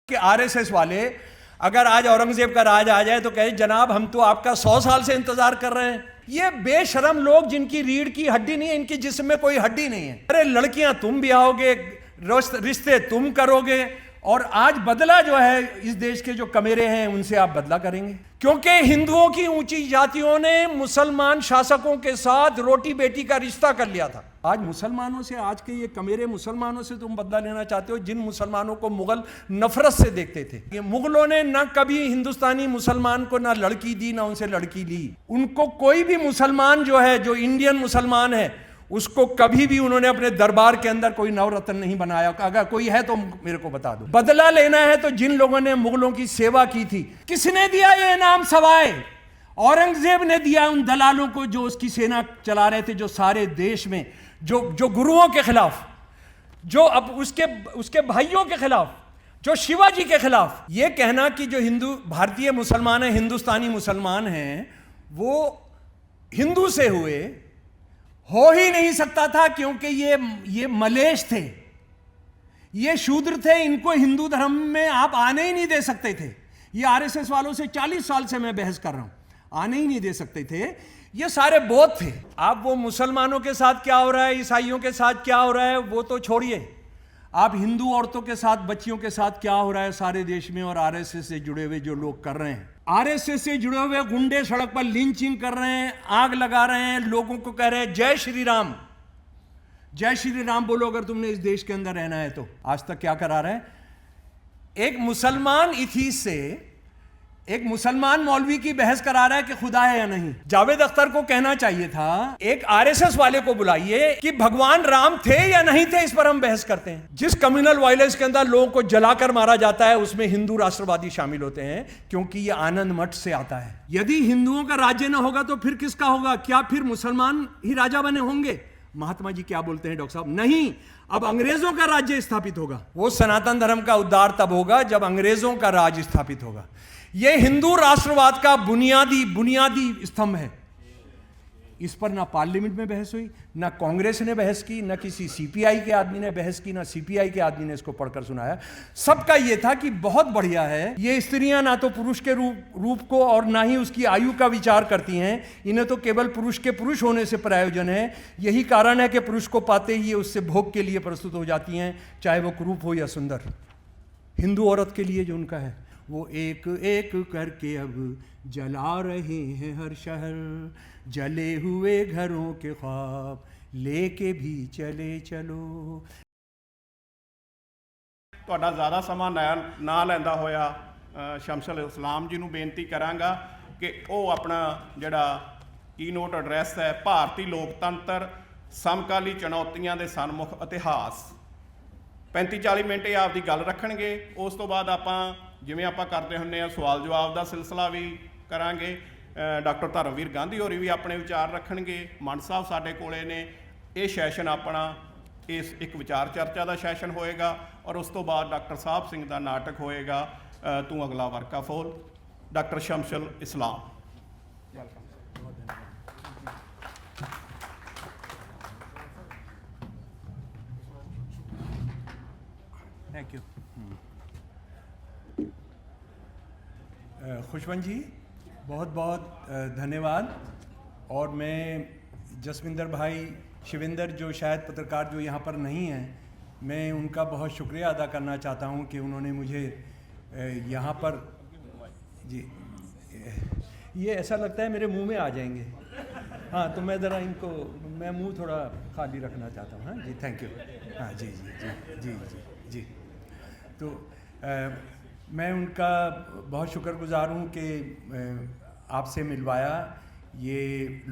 कि आरएसएस वाले अगर आज औरंगजेब का राज आ जाए तो कहे जनाब हम तो आपका 100 साल से इंतजार कर रहे हैं। ये बेशरम लोग जिनकी रीढ़ की हड्डी नहीं है, इनकी जिस्म में कोई हड्डी नहीं है। अरे लड़कियां तुम ब्याहोगे, रिश्ते तुम करोगे, और आज बदला जो है इस देश के जो कमेरे हैं उनसे आप बदला करेंगे, क्योंकि हिंदुओं की ऊंची जातियों ने मुसलमान शासकों के साथ रोटी बेटी का रिश्ता कर लिया था। आज मुसलमानों से, आज के ये कमेरे मुसलमानों से तुम बदला लेना चाहते हो, जिन मुसलमानों को मुगल नफरत से देखते थे। ये मुगलों ने ना कभी हिंदुस्तानी मुसलमान को ना लड़की दी, ना उनसे लड़की ली। उनको कोई भी मुसलमान जो है, जो इंडियन मुसलमान है, उसको कभी भी उन्होंने अपने दरबार के अंदर कोई नवरत्न नहीं बनाया। अगर कोई है तो मेरे को बता दो। बदला लेना है तो जिन लोगों ने मुगलों की सेवा की थी, किसने दिया ये इनाम सवाए? औरंगजेब ने दिया उन दलालों को जो उसकी सेना चला रहे थे, जो सारे देश में जो गुरुओं के खिलाफ, जो अब उसके भाइयों के खिलाफ, जो शिवाजी के खिलाफ। ये कहना कि जो हिंदू भारतीय मुसलमान हैं, हिंदुस्तानी मुसलमान हैं, वो हिंदू से हुए, हो ही नहीं सकता था, क्योंकि ये मलेश थे, ये शूद्र थे, इनको हिंदू धर्म में आप आने ही नहीं दे सकते थे। ये आरएसएस वालों से 40 साल से मैं बहस कर रहा हूं, आने ही नहीं दे सकते थे। ये सारे बौद्ध थे। आप वो मुसलमानों के साथ क्या हो रहा है, ईसाइयों के साथ क्या हो रहा है, वो तो छोड़िए। आप हिंदू औरतों के साथ, बच्चियों के साथ क्या हो रहा है सारे देश में, और आरएसएस से जुड़े हुए जो लोग कर रहे हैं, आरएसएस से जुड़े हुए गुंडे सड़क पर लिंचिंग कर रहे हैं, आग लगा रहे हैं, लोगों को कह रहे हैं जय श्री राम, जय श्री राम बोलो अगर तुमने इस देश के अंदर रहना है तो। आज तक क्या करा रहे हैं? एक मुसलमान इथीस से एक मुसलमान मौलवी की बहस करा रहा है कि खुदा है या नहीं। जावेद अख्तर को कहना चाहिए था एक आरएसएस वाले को बुलाइए कि भगवान राम थे या नहीं थे, इस पर हम बहस करते हैं। जिस कम्युनल वायलेंस के अंदर लोगों को जलाकर मारा जाता है, उसमें हिंदू राष्ट्रवादी शामिल होते हैं, क्योंकि ये आनंद मठ से आता है। यदि हिंदुओं का राज्य ना होगा तो फिर किसका होगा? क्या फिर मुसलमान ही राजा बने होंगे? महात्मा जी क्या बोलते हैं डॉक्टर साहब? नहीं, अब अंग्रेजों का राज्य स्थापित होगा। वो सनातन धर्म का उद्धार तब होगा जब अंग्रेजों का राज स्थापित होगा। ये हिंदू राष्ट्रवाद का बुनियादी स्तंभ है। इस पर ना पार्लियामेंट में बहस हुई, ना कांग्रेस ने बहस की, ना किसी सीपीआई के आदमी ने बहस की, ना सीपीआई के आदमी ने इसको पढ़कर सुनाया। सबका ये था कि बहुत बढ़िया है। ये स्त्रियां ना तो पुरुष के रूप को और ना ही उसकी आयु का विचार करती हैं। इन्हें तो केवल पुरुष के पुरुष होने से प्रयोजन है। यही कारण है कि पुरुष को पाते ही ये उससे भोग के लिए प्रस्तुत हो जाती हैं, चाहे वो कुरूप हो या सुंदर। हिंदू औरत के लिए जो उनका है, वो एक एक करके अब जला रहे हैं हर शहर, जले हुए घरों के ख्वाब लेके भी चले चलो। ਤੁਹਾਡਾ ਜ਼ਿਆਦਾ ਸਮਾਂ ਨਾ ਲੈਂਦਾ ਹੋਇਆ ਸ਼ਮਸੁਲ ਇਸਲਾਮ ਜੀ ਨੂੰ ਬੇਨਤੀ ਕਰਾਂਗਾ ਕਿ ਉਹ ਆਪਣਾ ਜਿਹੜਾ ਕੀਨੋਟ ਐਡਰੈਸ ਹੈ, ਭਾਰਤੀ ਲੋਕਤੰਤਰ ਸਮਕਾਲੀ ਚੁਣੌਤੀਆਂ ਦੇ ਸਨਮੁਖ ਇਤਿਹਾਸ, 35-40 ਮਿੰਟ ਇਹ ਆਪਦੀ ਗੱਲ ਰੱਖਣਗੇ। ਉਸ ਤੋਂ ਬਾਅਦ ਆਪਾਂ ਜਿਵੇਂ ਆਪਾਂ ਕਰਦੇ ਹੁੰਦੇ ਆ ਸਵਾਲ ਜਵਾਬ ਦਾ ਸਿਲਸਿਲਾ ਵੀ ਕਰਾਂਗੇ। ਡਾਕਟਰ ਧਰਮਵੀਰ ਗਾਂਧੀ ਹੋਰੀ ਵੀ ਆਪਣੇ ਵਿਚਾਰ ਰੱਖਣਗੇ। ਮੰਡ ਸਾਹਿਬ ਸਾਡੇ ਕੋਲੇ ਨੇ। ਇਹ ਸੈਸ਼ਨ ਆਪਣਾ ਇਸ ਇੱਕ ਵਿਚਾਰ ਚਰਚਾ ਦਾ ਸੈਸ਼ਨ ਹੋਏਗਾ, ਔਰ ਉਸ ਤੋਂ ਬਾਅਦ ਡਾਕਟਰ ਸਾਹਿਬ ਸਿੰਘ ਦਾ ਨਾਟਕ ਹੋਏਗਾ ਤੂੰ ਅਗਲਾ ਵਰਕਾ ਫੋਲ। Doctor Shamsul Islam. Thank you. Khushwant ji बहुत बहुत धन्यवाद। और मैं जसविंदर भाई शिविंदर, जो शायद पत्रकार जो यहाँ पर नहीं हैं, मैं उनका बहुत शुक्रिया अदा करना चाहता हूँ कि उन्होंने मुझे यहाँ पर, जी ये ऐसा लगता है मेरे मुंह में आ जाएंगे। हाँ, तो मैं ज़रा इनको, मैं मुंह थोड़ा खाली रखना चाहता हूँ। हाँ जी, थैंक यू। हाँ जी जी जी जी जी जी। तो मैं उनका बहुत शुक्रगुजार हूँ कि आपसे मिलवाया। ये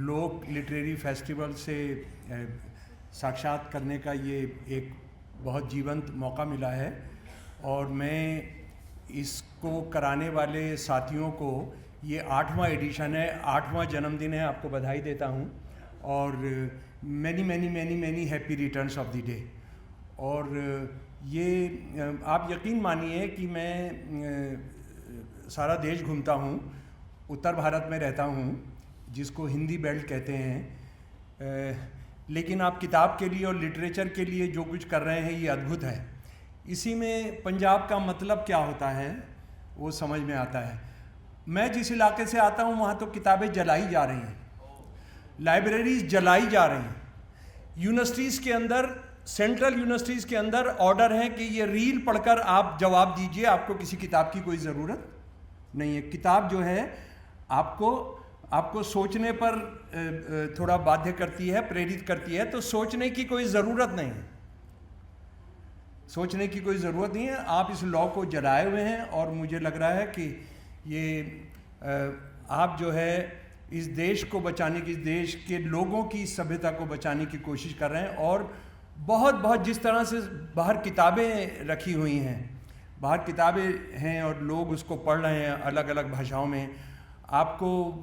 लोक लिटरेरी फेस्टिवल से साक्षात करने का ये एक बहुत जीवंत मौका मिला है, और मैं इसको कराने वाले साथियों को, ये 8वां एडिशन है, 8वां जन्मदिन है, आपको बधाई देता हूँ। और many many many many happy returns of the day. और ये आप यकीन मानिए कि मैं सारा देश घूमता हूँ, उत्तर भारत में रहता हूँ, जिसको हिंदी बेल्ट कहते हैं, लेकिन आप किताब के लिए और लिटरेचर के लिए जो कुछ कर रहे हैं ये अद्भुत है। इसी में पंजाब का मतलब क्या होता है वो समझ में आता है। मैं जिस इलाके से आता हूँ वहाँ तो किताबें जलाई जा रही हैं, लाइब्रेरीज जलाई जा रही हैं। यूनिवर्सिटीज़ के अंदर, सेंट्रल यूनिवर्सिटीज़ के अंदर ऑर्डर है कि ये रील पढ़कर आप जवाब दीजिए, आपको किसी किताब की कोई ज़रूरत नहीं है। किताब जो है आपको सोचने पर थोड़ा बाध्य करती है, प्रेरित करती है, तो सोचने की कोई ज़रूरत नहीं है, सोचने की कोई ज़रूरत नहीं है। आप इस लॉ को जलाए हुए हैं और मुझे लग रहा है कि ये आप जो है इस देश को बचाने की, इस देश के लोगों की सभ्यता को बचाने की कोशिश कर रहे हैं। और बहुत जिस तरह से बाहर किताबें रखी हुई हैं, बाहर किताबें हैं और लोग उसको पढ़ रहे हैं अलग अलग भाषाओं में, आपको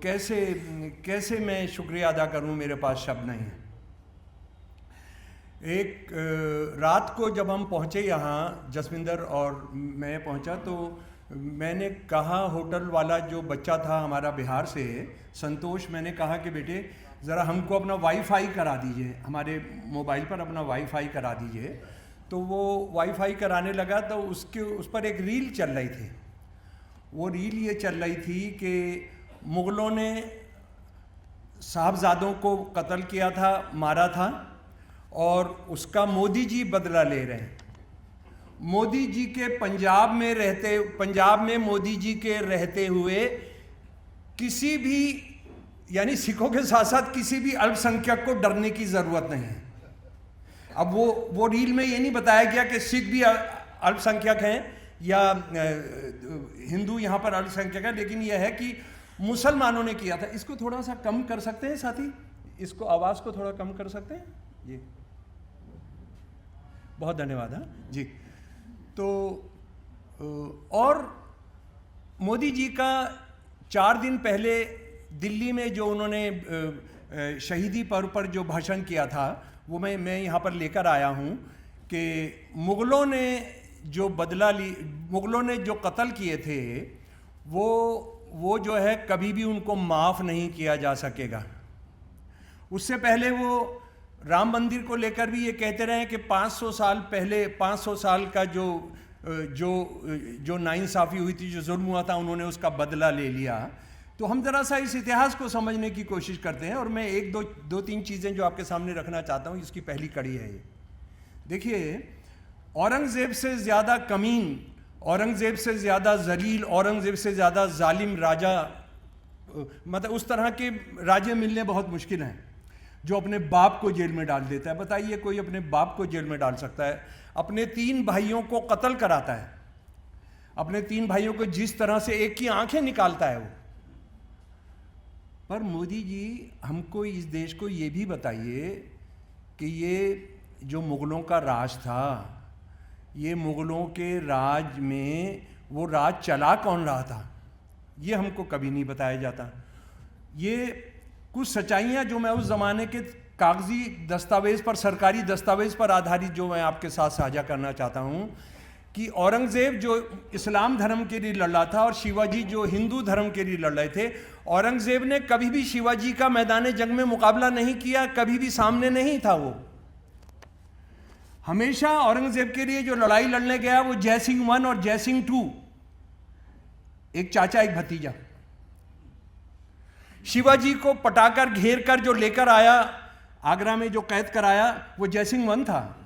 कैसे मैं शुक्रिया अदा करूं, मेरे पास शब्द नहीं है। एक रात को जब हम पहुंचे यहाँ, जसविंदर और मैं पहुंचा, तो मैंने कहा, होटल वाला जो बच्चा था हमारा बिहार से, संतोष, मैंने कहा कि बेटे ज़रा हमको अपना वाईफाई करा दीजिए, हमारे मोबाइल पर अपना वाईफाई करा दीजिए। तो वो वाईफाई कराने लगा तो उस पर एक रील चल रही थी। वो रील ये चल रही थी कि मुग़लों ने साहबजादों को कत्ल किया था, मारा था, और उसका मोदी जी बदला ले रहे हैं। मोदी जी के पंजाब में मोदी जी के रहते हुए किसी भी, यानी सिखों के साथ साथ किसी भी अल्पसंख्यक को डरने की ज़रूरत नहीं है। अब वो रील में ये नहीं बताया गया कि सिख भी अल्पसंख्यक हैं या हिंदू यहाँ पर अल्पसंख्यक है, लेकिन यह है कि मुसलमानों ने किया था। इसको थोड़ा सा कम कर सकते हैं साथी, इसको आवाज़ को थोड़ा कम कर सकते हैं जी, बहुत धन्यवाद। हाँ जी। तो और मोदी जी का 4 दिन पहले दिल्ली में जो उन्होंने शहीदी पर्व पर जो भाषण किया था, वो मैं यहाँ पर लेकर आया हूँ कि मुग़लों ने जो बदला ली, मुग़लों ने जो कत्ल किए थे, वो जो है कभी भी उनको माफ़ नहीं किया जा सकेगा। उससे पहले वो राम मंदिर को लेकर भी ये कहते रहे कि 500 साल पहले, 500 साल का जो नाइंसाफ़ी हुई थी, जो जुल्म हुआ था, उन्होंने उसका बदला ले लिया। तो हम ज़रा सा इस इतिहास को समझने की कोशिश करते हैं, और मैं दो तीन चीज़ें जो आपके सामने रखना चाहता हूँ, इसकी पहली कड़ी है ये। देखिए, औरंगज़ेब से ज़्यादा कमीन, औरंगज़ेब से ज़्यादा जलील, औरंगज़ेब से ज़्यादा जालिम राजा, मतलब उस तरह के राजे मिलने बहुत मुश्किल हैं, जो अपने बाप को जेल में डाल देता है। बताइए, कोई अपने बाप को जेल में डाल सकता है? अपने 3 भाइयों को कत्ल कराता है, अपने 3 भाइयों को जिस तरह से एक की आंखें निकालता है वो। पर मोदी जी हमको, इस देश को ये भी बताइए कि ये जो मुग़लों का राज था, ये मुग़लों के राज में वो राज चला कौन रहा था, ये हमको कभी नहीं बताया जाता। ये कुछ सच्चाइयाँ जो मैं उस ज़माने के कागज़ी दस्तावेज़ पर, सरकारी दस्तावेज़ पर आधारित जो मैं आपके साथ साझा करना चाहता हूँ, कि औरंगज़ेब जो इस्लाम धर्म के लिए लड़ रहा था और शिवाजी जो हिंदू धर्म के लिए लड़ रहे थे, औरंगज़ेब ने कभी भी शिवाजी का मैदान जंग में मुकाबला नहीं किया, कभी भी सामने नहीं था। वो हमेशा औरंगज़ेब के लिए जो लड़ाई लड़ने गया, वो जयसिंह 1 और जयसिंह 2, एक चाचा एक भतीजा, शिवाजी को पटाकर घेर कर जो लेकर आया, आगरा में जो कैद कराया, वो जयसिंह 1 था।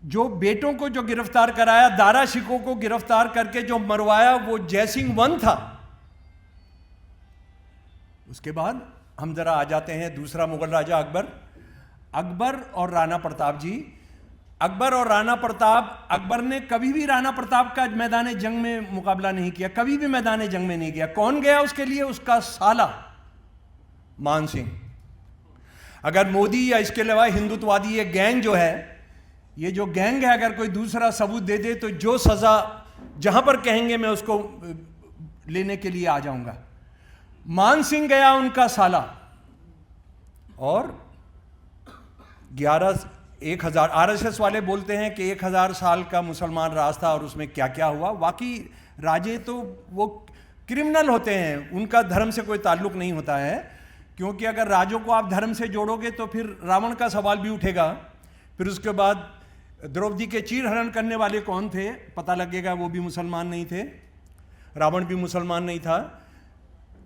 जो बेटों को जो गिरफ्तार कराया, दारा शिकोह को गिरफ्तार करके जो मरवाया, वो जयसिंह 1 था। उसके बाद हम जरा आ जाते हैं दूसरा मुगल राजा अकबर और राणा प्रताप जी। अकबर और राणा प्रताप, अकबर ने कभी भी राणा प्रताप का मैदान जंग में मुकाबला नहीं किया, कभी भी मैदान जंग में नहीं किया। कौन गया उसके लिए? उसका साला मान सिंह। अगर मोदी या इसके अलावा हिंदुत्ववादी ये गैंग जो है, ये जो गैंग है, अगर कोई दूसरा सबूत दे दे तो जो सजा जहां पर कहेंगे मैं उसको लेने के लिए आ जाऊंगा। मान सिंह गया, उनका साला, और 1000 आरएसएस वाले बोलते हैं कि 1000 साल का मुसलमान राज था और उसमें क्या क्या हुआ। वाकई राजे तो वो क्रिमिनल होते हैं, उनका धर्म से कोई ताल्लुक नहीं होता है, क्योंकि अगर राजों को आप धर्म से जोड़ोगे तो फिर रावण का सवाल भी उठेगा, फिर उसके बाद द्रौपदी के चीरहरण करने वाले कौन थे? पता लगेगा वो भी मुसलमान नहीं थे, रावण भी मुसलमान नहीं था।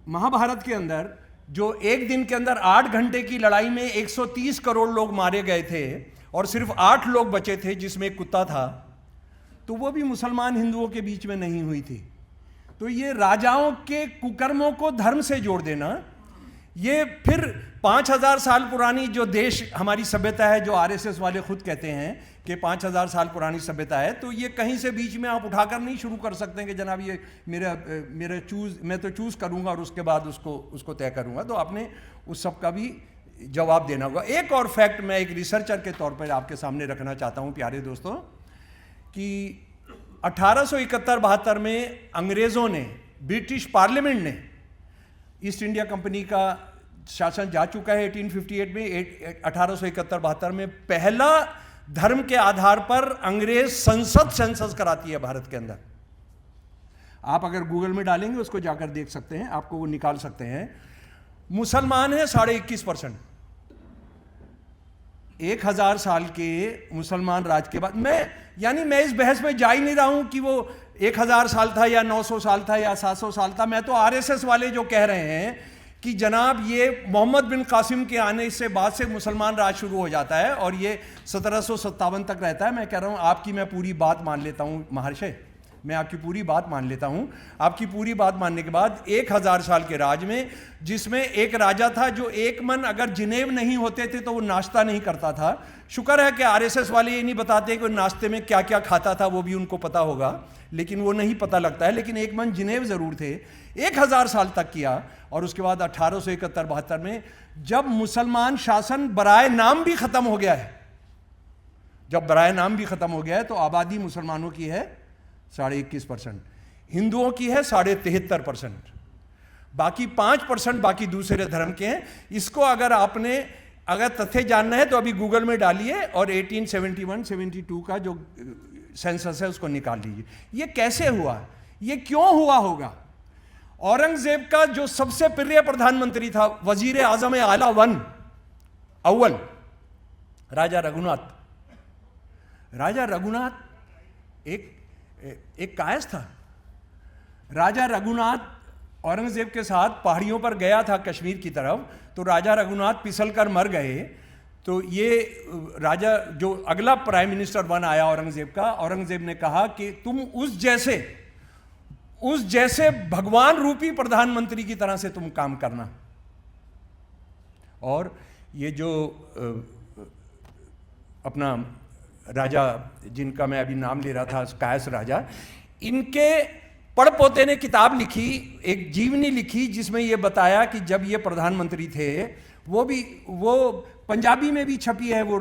महाभारत के अंदर जो एक दिन के अंदर 8 घंटे की लड़ाई में 130 करोड़ लोग मारे गए थे और सिर्फ 8 लोग बचे थे जिसमें एक कुत्ता था, तो वो भी मुसलमान हिंदुओं के बीच में नहीं हुई थी। तो ये राजाओं के कुकर्मों को धर्म से जोड़ देना, ये फिर 5000 साल पुरानी जो देश हमारी सभ्यता है, जो आरएसएस वाले खुद कहते हैं कि 5000 साल पुरानी सभ्यता है, तो ये कहीं से बीच में आप उठाकर नहीं शुरू कर सकते हैं कि जनाब ये मेरा मैं तो चूज करूंगा और उसके बाद उसको तय करूंगा। तो आपने उस सब का भी जवाब देना होगा। एक और फैक्ट मैं एक रिसर्चर के तौर पर आपके सामने रखना चाहता हूं प्यारे दोस्तों, कि 1871-72 में अंग्रेजों ने, ब्रिटिश पार्लियामेंट ने, ईस्ट इंडिया कंपनी का शासन जा चुका है 1858 में, 1871-72 में पहला धर्म के आधार पर अंग्रेज संसद सेंसस कराती है भारत के अंदर। आप अगर गूगल में डालेंगे उसको जाकर देख सकते हैं, आपको वो निकाल सकते हैं। मुसलमान है 21.5%। 1000 साल के मुसलमान राज के बाद मैं इस बहस में जा ही नहीं रहा हूं कि वो 1000 साल था या 900 साल था या 700 साल था। मैं तो आरएसएस वाले जो कह रहे हैं कि जनाब ये मोहम्मद बिन कासिम के आने से बाद से मुसलमान राज शुरू हो जाता है और ये 1757 तक रहता है। मैं कह रहा हूं आपकी मैं पूरी बात मान लेता हूं महर्षि, मैं आपकी पूरी बात मान लेता हूं। आपकी पूरी बात मानने के बाद 1000 साल के राज में, जिसमें एक राजा था जो एक मन अगर जिनेव नहीं होते थे तो वो नाश्ता नहीं करता था। शुक्र है कि आरएसएस वाले ये नहीं बताते कि नाश्ते में क्या क्या खाता था, वो भी उनको पता होगा, लेकिन वो नहीं पता लगता है। लेकिन एक मन जिनेव जरूर थे, 1000 साल तक किया। और उसके बाद 1871-72 में जब मुसलमान शासन बराए नाम भी खत्म हो गया है, जब बराए नाम भी खत्म हो गया है, तो आबादी मुसलमानों की है 21.5%, हिंदुओं की है 73%, बाकी 5% बाकी दूसरे धर्म के हैं। इसको अगर तथ्य जानना है तो अभी गूगल में डालिए और 1871-72 का जो सेंसस है उसको निकाल लीजिए। ये कैसे हुआ, ये क्यों हुआ होगा? औरंगजेब का जो सबसे प्रिय प्रधानमंत्री था, वजीर आजम आला वन अव्वल, राजा रघुनाथ। राजा रघुनाथ एक कायस था। राजा रघुनाथ औरंगजेब के साथ पहाड़ियों पर गया था कश्मीर की तरफ, तो राजा रघुनाथ फिसलकर मर गए। तो ये राजा जो अगला प्राइम मिनिस्टर बन आया औरंगजेब का, औरंगजेब ने कहा कि तुम उस जैसे भगवान रूपी प्रधानमंत्री की तरह से तुम काम करना। और ये जो अपना राजा जिनका मैं अभी नाम ले रहा था, कायस राजा, इनके पड़पोते ने किताब लिखी, एक जीवनी लिखी, जिसमें ये बताया कि जब ये प्रधानमंत्री थे, वो पंजाबी में भी छपी है, वो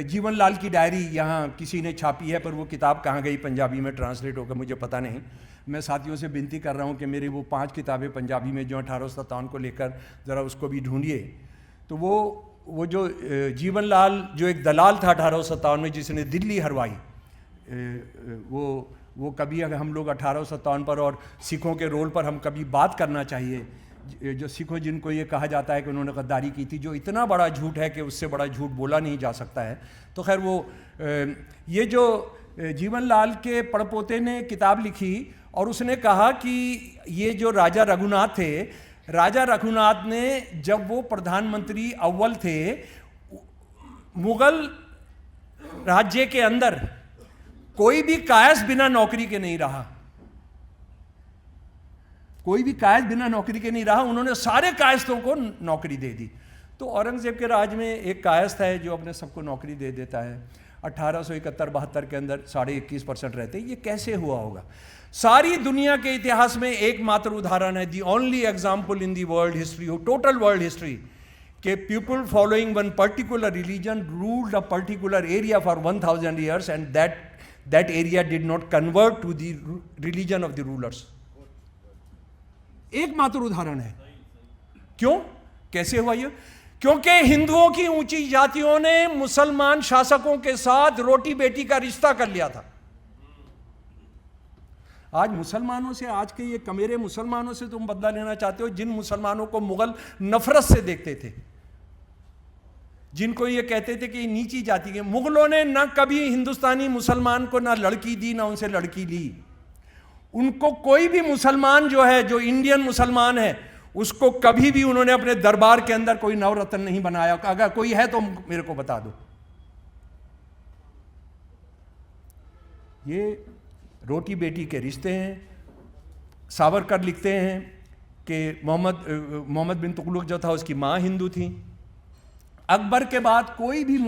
जीवन लाल की डायरी यहाँ किसी ने छापी है, पर वो किताब कहाँ गई पंजाबी में ट्रांसलेट होकर मुझे पता नहीं। मैं साथियों से विनती कर रहा हूँ कि मेरी वो 5 किताबें पंजाबी में जो 1857 को लेकर ज़रा उसको भी ढूंढिए। तो वो जो जीवन लाल जो एक दलाल था 1857 में, जिसने दिल्ली हरवाई, वो कभी अगर हम लोग 1857 पर और सिखों के रोल पर हम कभी बात करना चाहिए, जो सिखों जिनको ये कहा जाता है कि उन्होंने गद्दारी की थी, जो इतना बड़ा झूठ है कि उससे बड़ा झूठ बोला नहीं जा सकता है। तो खैर वो ये जो जीवन लाल के पड़पोते ने किताब लिखी और उसने कहा कि ये जो राजा रघुनाथ थे, राजा रघुनाथ ने जब वो प्रधानमंत्री अव्वल थे, मुगल राज्य के अंदर कोई भी कायस बिना नौकरी के नहीं रहा, कोई भी कायस बिना नौकरी के नहीं रहा। उन्होंने सारे कायस्तों को नौकरी दे दी। तो औरंगजेब के राज में एक कायस्थ है जो अपने सबको नौकरी दे देता है। 1871-72 के अंदर 21.5% रहते। ये कैसे हुआ होगा? सारी दुनिया के इतिहास में एकमात्र उदाहरण है, the only example in the world history, total world history, के people following one particular religion ruled a particular area for 1000 years and that area did not convert to the religion of the rulers. एकमात्र उदाहरण है। क्यों, कैसे हुआ ये? क्योंकि हिंदुओं की ऊंची जातियों ने मुसलमान शासकों के साथ रोटी बेटी का रिश्ता कर लिया था। आज मुसलमानों से, आज के ये कमेरे मुसलमानों से तुम बदला लेना चाहते हो, जिन मुसलमानों को मुगल नफरत से देखते थे, जिनको ये कहते थे कि ये नीची जाति के, मुगलों ने ना कभी हिंदुस्तानी मुसलमान को ना लड़की दी ना उनसे लड़की ली। उनको कोई भी मुसलमान जो है, जो इंडियन मुसलमान है, उसको कभी भी उन्होंने अपने दरबार के अंदर कोई नवरत्न नहीं बनाया। अगर कोई है तो मेरे को बता दो। ये रोटी बेटी के रिश्ते हैं। सावरकर लिखते हैं कि मोहम्मद बिन तुगलक जो था उसकी माँ हिंदू थी। अकबर के बाद कोई भी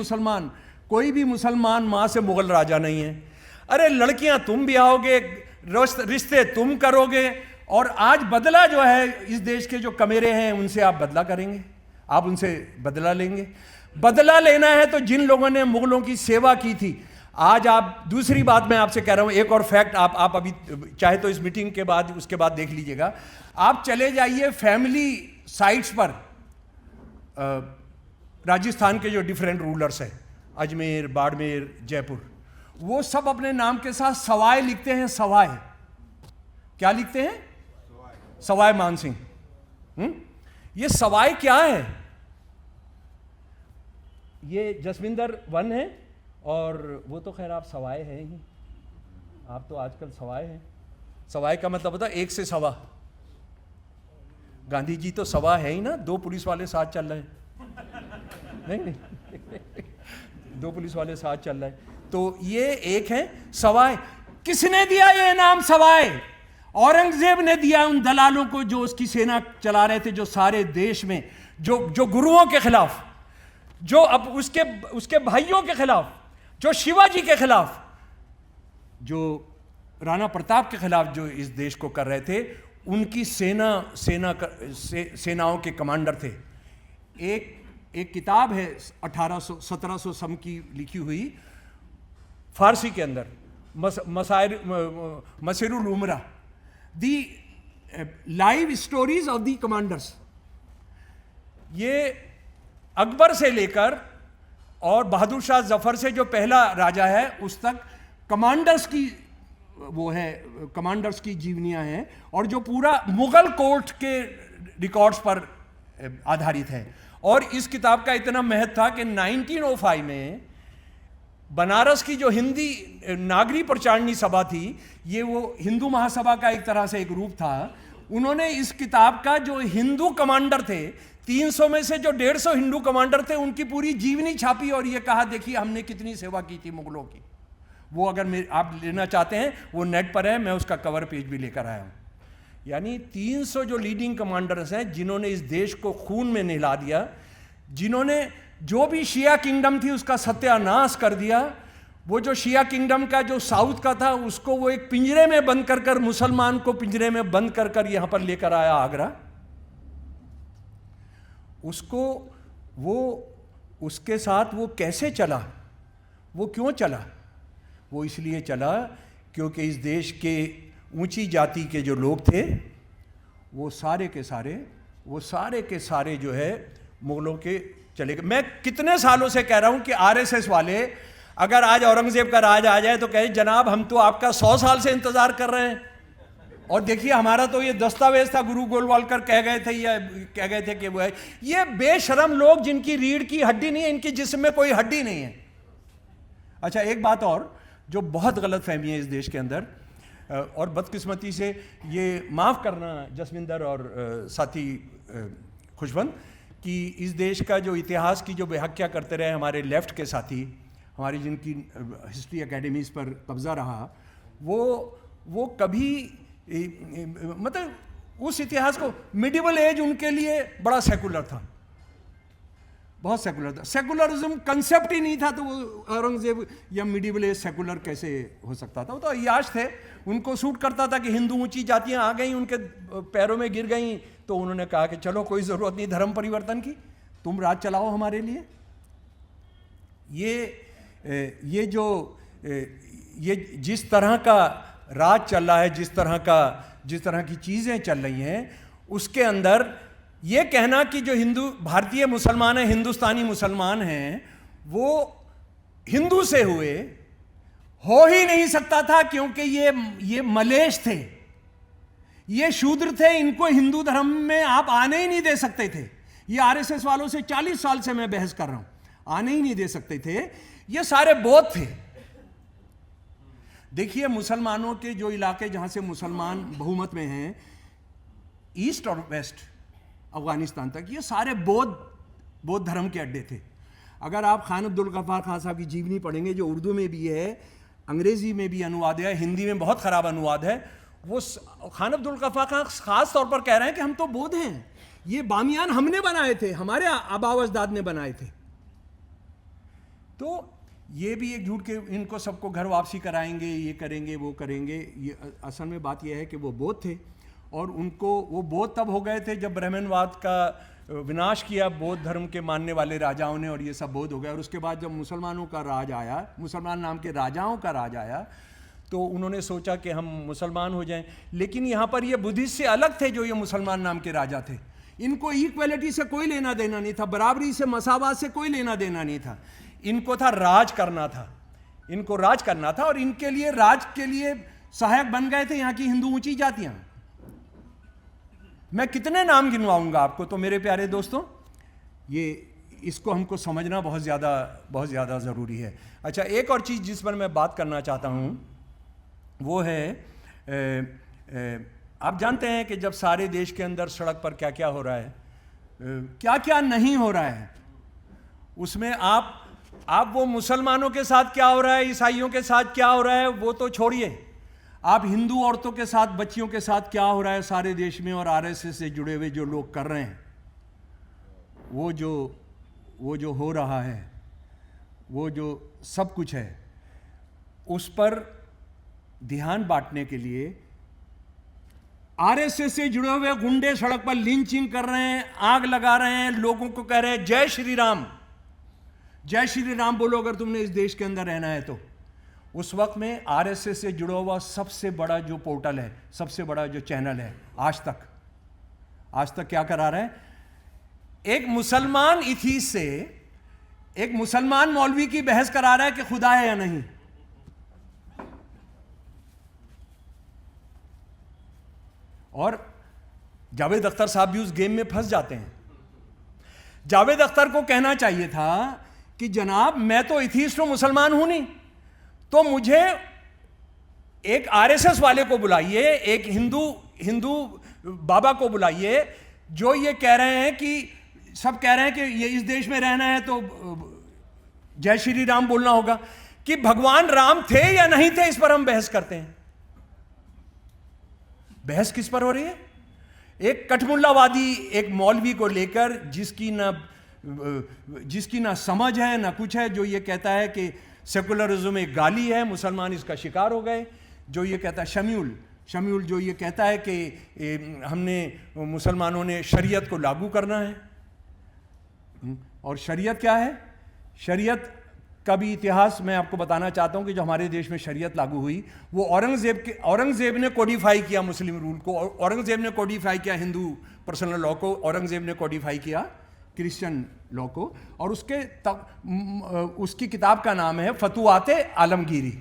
मुसलमान माँ से मुगल राजा नहीं है। अरे लड़कियां तुम ब्याहोगे, रिश्ते तुम करोगे, और आज बदला जो है इस देश के जो कमेरे हैं उनसे आप बदला करेंगे, आप उनसे बदला लेंगे। बदला लेना है तो जिन लोगों ने मुगलों की सेवा की थी, आज आप, दूसरी बात मैं आपसे कह रहा हूं, एक और फैक्ट आप अभी चाहे तो इस मीटिंग के बाद, उसके बाद देख लीजिएगा। आप चले जाइए फैमिली साइट्स पर, राजस्थान के जो डिफरेंट रूलर्स हैं, अजमेर, बाड़मेर, जयपुर, वो सब अपने नाम के साथ सवाई लिखते हैं। सवाई क्या लिखते हैं? सवाई मानसिंह। ये सवाई क्या है? ये जसविंदर वन है, और वो तो खैर आप सवाई हैं ही, आप तो आजकल सवाई हैं। सवाई का मतलब होता है 1 से सवा। गांधी जी तो सवा है ही ना, 2 पुलिस वाले साथ चल रहे हैं। नहीं 2 पुलिस वाले साथ चल रहे हैं, तो ये एक है सवाई। किसने दिया ये नाम सवाई? औरंगजेब ने दिया उन दलालों को जो उसकी सेना चला रहे थे, जो सारे देश में जो गुरुओं के खिलाफ, जो अब उसके भाइयों के खिलाफ, जो शिवाजी के खिलाफ, जो राणा प्रताप के खिलाफ जो इस देश को कर रहे थे, उनकी सेनाओं के कमांडर थे। एक किताब है 1700 सम की लिखी हुई, फारसी के अंदर, Masirul Umara, the live stories of the commanders. ये अकबर से लेकर और बहादुर शाह जफर से जो पहला राजा है उस तक कमांडर्स की वो है, कमांडर्स की जीवनियां हैं, और जो पूरा मुगल कोर्ट के रिकॉर्ड्स पर आधारित है। और इस किताब का इतना महत्व था कि 1905 में बनारस की जो हिंदी नागरी प्रचारणी सभा थी, ये वो हिंदू महासभा का एक तरह से एक रूप था। उन्होंने इस किताब का, जो हिंदू कमांडर थे, 300 में से जो 150 हिंदू कमांडर थे, उनकी पूरी जीवनी छापी और ये कहा देखिए हमने कितनी सेवा की थी मुगलों की। वो अगर आप लेना चाहते हैं वो नेट पर है, मैं उसका कवर पेज भी लेकर आया हूं। यानी 300 जो लीडिंग कमांडर्स हैं जिन्होंने इस देश को खून में नहला दिया, जिन्होंने जो भी शिया किंगडम थी उसका सत्यानाश कर दिया। वो जो शिया किंगडम का जो साउथ का था उसको वो एक पिंजरे में बंद कर मुसलमान को पिंजरे में बंद कर यहां पर लेकर आया आगरा। उसके साथ वो कैसे चला, वो क्यों चला? वो इसलिए चला क्योंकि इस देश के ऊंची जाति के जो लोग थे वो सारे के सारे जो है मुगलों के चले गए। मैं कितने सालों से कह रहा हूं कि आरएसएस वाले अगर आज औरंगजेब का राज आ जाए तो कहे जनाब हम तो आपका 100 साल से इंतजार कर रहे हैं, और देखिए हमारा तो ये दस्तावेज था, गुरु गोलवालकर कह गए थे कि वो है। ये बेशरम लोग जिनकी रीढ़ की हड्डी नहीं है, इनकी जिस्म में कोई हड्डी नहीं है। अच्छा, एक बात और जो बहुत गलत फहमी है इस देश के अंदर, और बदकिस्मती से ये माफ़ करना जसविंदर और साथी खुशवंत, कि इस देश का जो इतिहास की जो बेहक्या करते रहे हमारे लेफ्ट के साथी, हमारी जिनकी हिस्ट्री एकेडमीज़ पर कब्जा रहा, वो कभी मतलब उस इतिहास को, मिडिवल एज उनके लिए बड़ा सेकुलर था, बहुत सेकुलर था। सेकुलरिज्म कंसेप्ट ही नहीं था, तो वो औरंगजेब या मिडिवल एज सेकुलर कैसे हो सकता था? वो तो अय्याश थे, उनको सूट करता था कि हिंदू ऊंची जातियां आ गई, उनके पैरों में गिर गई, तो उन्होंने कहा कि चलो कोई ज़रूरत नहीं धर्म परिवर्तन की, तुम राज चलाओ हमारे लिए। ये जिस तरह का राज चल रहा है, जिस तरह की चीज़ें चल रही हैं, उसके अंदर ये कहना कि जो भारतीय मुसलमान हैं, हिंदुस्तानी मुसलमान हैं, वो हिंदू से हो ही नहीं सकता था, क्योंकि ये मलेश थे, ये शूद्र थे, इनको हिंदू धर्म में आप आने ही नहीं दे सकते थे। ये आरएसएस वालों से 40 साल से मैं बहस कर रहा हूं। आने ही नहीं दे सकते थे। ये सारे बौद्ध थे। देखिए मुसलमानों के जो इलाके जहां से मुसलमान बहुमत में हैं, ईस्ट और वेस्ट अफगानिस्तान तक, ये सारे बौद्ध धर्म के अड्डे थे। अगर आप खान अब्दुल गफ्फार खान साहब की जीवनी पढ़ेंगे, जो उर्दू में भी है, अंग्रेजी में भी अनुवाद है, हिंदी में बहुत खराब अनुवाद है, वो खान अब्दुल गफ्फार खान खास तौर पर कह रहे हैं कि हम तो बौद्ध हैं, ये बामियान हमने बनाए थे, हमारे आबा अजदाद ने बनाए थे। तो ये भी एक झूठ के इनको सबको घर वापसी कराएंगे, ये करेंगे, वो करेंगे। ये असल में बात यह है कि वो बौद्ध थे, और उनको वो बौद्ध तब हो गए थे जब ब्राह्मणवाद का विनाश किया बौद्ध धर्म के मानने वाले राजाओं ने, और ये सब बौद्ध हो गए। और उसके बाद जब मुसलमानों का राज आया, मुसलमान नाम के राजाओं का राज आया, तो उन्होंने सोचा कि हम मुसलमान हो जाएं। लेकिन यहाँ पर ये बुद्धिस्ट से अलग थे जो ये मुसलमान नाम के राजा थे। इनको इक्वलिटी से कोई लेना देना नहीं था, बराबरी से, मसावात से कोई लेना देना नहीं था। इनको था राज करना था, इनको राज करना था, और इनके लिए राज के लिए सहायक बन गए थे यहाँ की हिंदू ऊंची जातियां। मैं कितने नाम गिनवाऊंगा आपको। तो मेरे प्यारे दोस्तों, ये इसको हमको समझना बहुत ज़्यादा ज़रूरी है। अच्छा, एक और चीज़ जिस पर मैं बात करना चाहता हूँ वो है आप जानते हैं कि जब सारे देश के अंदर सड़क पर क्या क्या हो रहा है, क्या क्या नहीं हो रहा है, उसमें आप वो मुसलमानों के साथ क्या हो रहा है, ईसाइयों के साथ क्या हो रहा है, वो तो छोड़िए। आप हिंदू औरतों के साथ, बच्चियों के साथ क्या हो रहा है सारे देश में, और आरएसएस से जुड़े हुए जो लोग कर रहे हैं, वो जो हो रहा है, वो जो सब कुछ है, उस पर ध्यान बांटने के लिए आरएसएस से जुड़े हुए गुंडे सड़क पर लिंचिंग कर रहे हैं, आग लगा रहे हैं, लोगों को कह रहे हैं जय श्री राम, जय श्री राम बोलो अगर तुमने इस देश के अंदर रहना है तो। उस वक्त में आरएसएस से जुड़ा हुआ सबसे बड़ा जो पोर्टल है, सबसे बड़ा जो चैनल है, आज तक क्या करा रहा है, एक मुसलमान इथीस से एक मुसलमान मौलवी की बहस करा रहा है कि खुदा है या नहीं। और जावेद अख्तर साहब भी उस गेम में फंस जाते हैं। जावेद अख्तर को कहना चाहिए था कि जनाब मैं तो एथीस्ट हूं, मुसलमान हूं नहीं, तो मुझे एक आरएसएस वाले को बुलाइए, एक हिंदू बाबा को बुलाइए जो ये कह रहे हैं कि सब कह रहे हैं कि ये इस देश में रहना है तो जय श्री राम बोलना होगा, कि भगवान राम थे या नहीं थे इस पर हम बहस करते हैं। बहस किस पर हो रही है? एक कठमुल्लावादी एक मौलवी को लेकर जिसकी ना समझ है ना कुछ है, जो ये कहता है कि सेकुलरिज्म एक गाली है, मुसलमान इसका शिकार हो गए, जो ये कहता है शमीउल जो ये कहता है कि हमने मुसलमानों ने शरीयत को लागू करना है। और शरीयत क्या है? शरीयत का भी इतिहास मैं आपको बताना चाहता हूं कि जो हमारे देश में शरीयत लागू हुई वो औरंगजेब ने कोडिफाई किया मुस्लिम रूल को, औरंगजेब ने कोडिफाई किया हिंदू पर्सनल लॉ को, औरंगजेब ने कोडिफाई किया क्रिश्चियन लॉ को, और उसकी किताब का नाम है फतुआते आलमगीरी।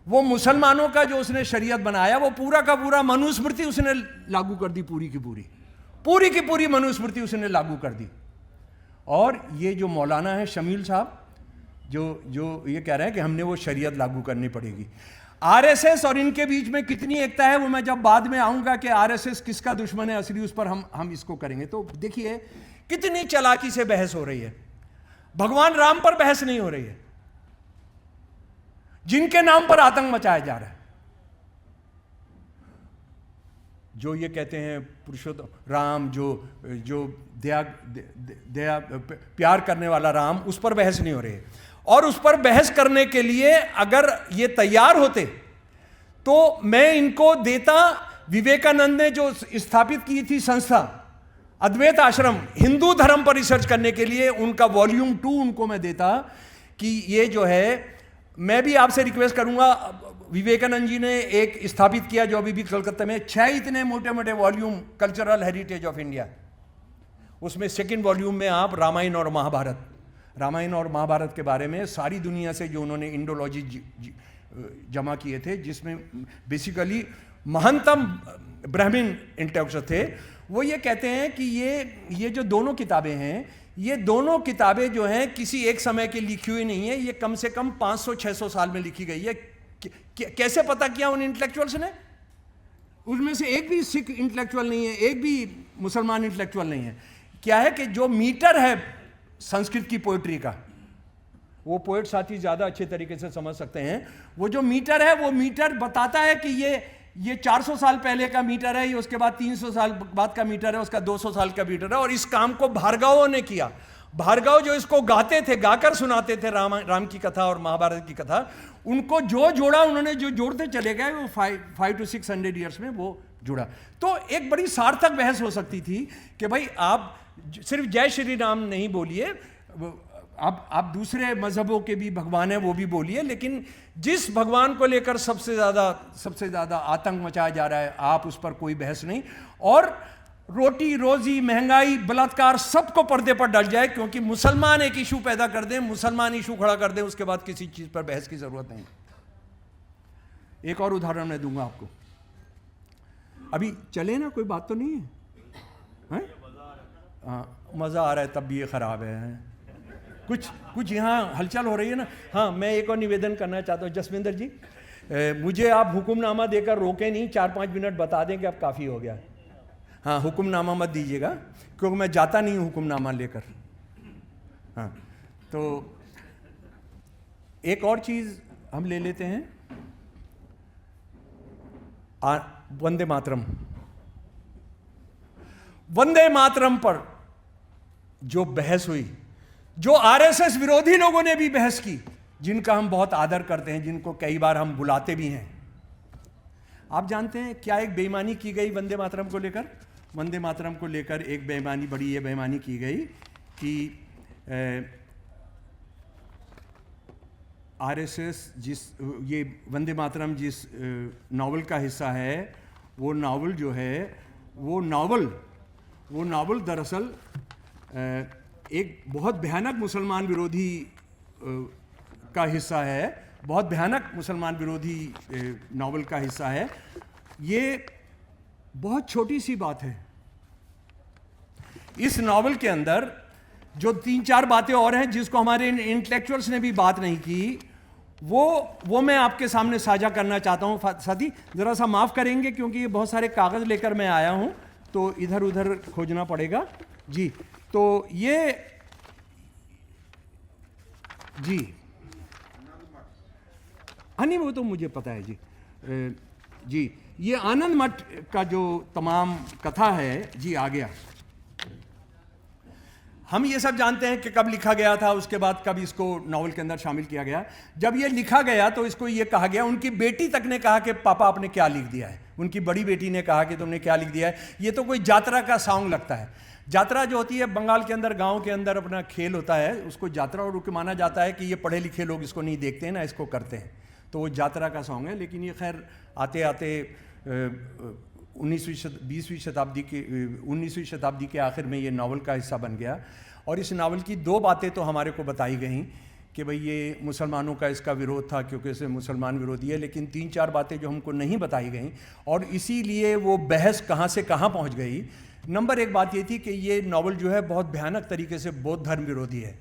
वो मुसलमानों का जो उसने शरीयत बनाया वो पूरा का पूरा मनुस्मृति उसने लागू कर दी, पूरी की पूरी मनुस्मृति उसने लागू कर दी। और ये जो मौलाना है शमील साहब जो ये कह रहे हैं कि हमने वो शरीयत लागू करनी पड़ेगी। आरएसएस और इनके बीच में कितनी एकता है वो मैं जब बाद में आऊंगा कि आरएसएस किसका दुश्मन है असली, उस पर हम इसको करेंगे। तो देखिए कितनी चालाकी से बहस हो रही है। भगवान राम पर बहस नहीं हो रही है, जिनके नाम पर आतंक मचाया जा रहा है, जो ये कहते हैं पुरुषोत्तम राम, जो दया प्यार करने वाला राम, उस पर बहस नहीं हो रही है। और उस पर बहस करने के लिए अगर ये तैयार होते तो मैं इनको देता, विवेकानंद ने जो स्थापित की थी संस्था अद्वैत आश्रम, हिंदू धर्म पर रिसर्च करने के लिए, उनका वॉल्यूम 2 उनको मैं देता कि ये जो है, मैं भी आपसे रिक्वेस्ट करूंगा, विवेकानंद जी ने एक स्थापित किया जो अभी भी कलकत्ता में 6 इतने मोटे मोटे volume, cultural heritage of India, उसमें सेकंड वॉल्यूम में आप रामायण और महाभारत के बारे में सारी दुनिया से जो उन्होंने इंडोलॉजी जमा किए थे, जिसमें बेसिकली महंतम ब्राह्मण इंटेलेक्चुअल थे, वो ये कहते हैं कि ये जो दोनों किताबें हैं ये दोनों किताबें जो हैं किसी एक समय की लिखी हुई नहीं है, ये कम से कम 500-600 साल में लिखी गई है। कैसे पता किया उन इंटेलेक्चुअल्स ने? उनमें से एक भी सिख इंटेलेक्चुअल नहीं है, एक भी मुसलमान इंटेलेक्चुअल नहीं है। क्या है कि जो मीटर है संस्कृत की पोएट्री का, वो पोएट साथी ज़्यादा अच्छे तरीके से समझ सकते हैं, वो जो मीटर है वो मीटर बताता है कि ये 400 साल पहले का मीटर है, ये उसके बाद 300 साल बाद का मीटर है, उसका 200 साल का मीटर है। और इस काम को भार्गवों ने किया। भार्गव जो इसको गाते थे, गाकर सुनाते थे राम की कथा और महाभारत की कथा, उनको जो जोड़ा उन्होंने, जो जोड़ते चले गए, वो 500 to 600 ईयर्स में वो जुड़ा। तो एक बड़ी सार्थक बहस हो सकती थी कि भाई आप सिर्फ जय श्री राम नहीं बोलिए, आप दूसरे मजहबों के भी भगवान हैं वो भी बोलिए, लेकिन जिस भगवान को लेकर सबसे ज़्यादा आतंक मचाया जा रहा है, आप उस पर कोई बहस नहीं। और रोटी रोजी, महंगाई, बलात्कार सबको पर्दे पर डल जाए, क्योंकि मुसलमान एक इशू पैदा कर दें, मुसलमान इशू खड़ा कर दें, उसके बाद किसी चीज़ पर बहस की ज़रूरत नहीं। एक और उदाहरण मैं दूंगा आपको। अभी चले ना, कोई बात तो नहीं है? हाँ, मज़ा आ रहा है, तब भी ये ख़राब है। कुछ यहाँ हलचल हो रही है ना। हाँ, मैं एक और निवेदन करना चाहता हूँ जसविंदर जी, मुझे आप हुक्मनामा देकर रोके नहीं, 4-5 मिनट बता दें कि अब काफ़ी हो गया। हाँ, हुक्मनामा मत दीजिएगा, क्योंकि मैं जाता नहीं हूँ हुक्मनामा लेकर। हाँ, तो एक और चीज़ हम ले लेते हैं, वंदे मातरम। वंदे मातरम पर जो बहस हुई, जो आरएसएस विरोधी लोगों ने भी बहस की, जिनका हम बहुत आदर करते हैं, जिनको कई बार हम बुलाते भी हैं, आप जानते हैं क्या एक बेईमानी की गई वंदे मातरम को लेकर? वंदे मातरम को लेकर एक बेईमानी, बड़ी ये बेईमानी की गई कि आरएसएस ये वंदे मातरम जिस नावल का हिस्सा है, वो नावल जो है, वो नावल दरअसल एक बहुत भयानक मुसलमान विरोधी का हिस्सा है, बहुत भयानक मुसलमान विरोधी नावल का हिस्सा है। ये बहुत छोटी सी बात है। इस नावल के अंदर जो 3-4 बातें और हैं जिसको हमारे इंटेलेक्चुअल्स ने भी बात नहीं की, वो मैं आपके सामने साझा करना चाहता हूँ। साथी ज़रा सा माफ़ करेंगे, क्योंकि ये बहुत सारे कागज़ लेकर मैं आया हूँ, तो इधर उधर खोजना पड़ेगा जी। तो ये जी, हाँ नहीं, वो तो मुझे पता है जी। जी, ये आनंद मठ का जो तमाम कथा है जी, आ गया। हम ये सब जानते हैं कि कब लिखा गया था, उसके बाद कब इसको नावल के अंदर शामिल किया गया। जब ये लिखा गया तो इसको ये कहा गया, उनकी बेटी तक ने कहा कि पापा आपने क्या लिख दिया है। उनकी बड़ी बेटी ने कहा कि तुमने क्या लिख दिया है, ये तो कोई जात्रा का सॉन्ग लगता है। जात्रा जो होती है बंगाल के अंदर, गांव के अंदर अपना खेल होता है, उसको जात्रा और उसको माना जाता है कि ये पढ़े लिखे लोग इसको नहीं देखते हैं ना, इसको करते हैं, तो वो जात्रा का सॉन्ग है। लेकिन ये खैर आते आते 19वीं शताब्दी के आखिर में ये नावल का हिस्सा बन गया। और इस नावल की 2 बातें तो हमारे को बताई गई कि भाई ये मुसलमानों का इसका विरोध था, क्योंकि इसे मुसलमान विरोधी है। लेकिन 3-4 बातें जो हमको नहीं बताई गई, और इसीलिए वो बहस कहाँ से कहाँ पहुँच गई। नंबर 1 बात ये थी कि ये नावल जो है बहुत भयानक तरीके से बौद्ध धर्म विरोधी है।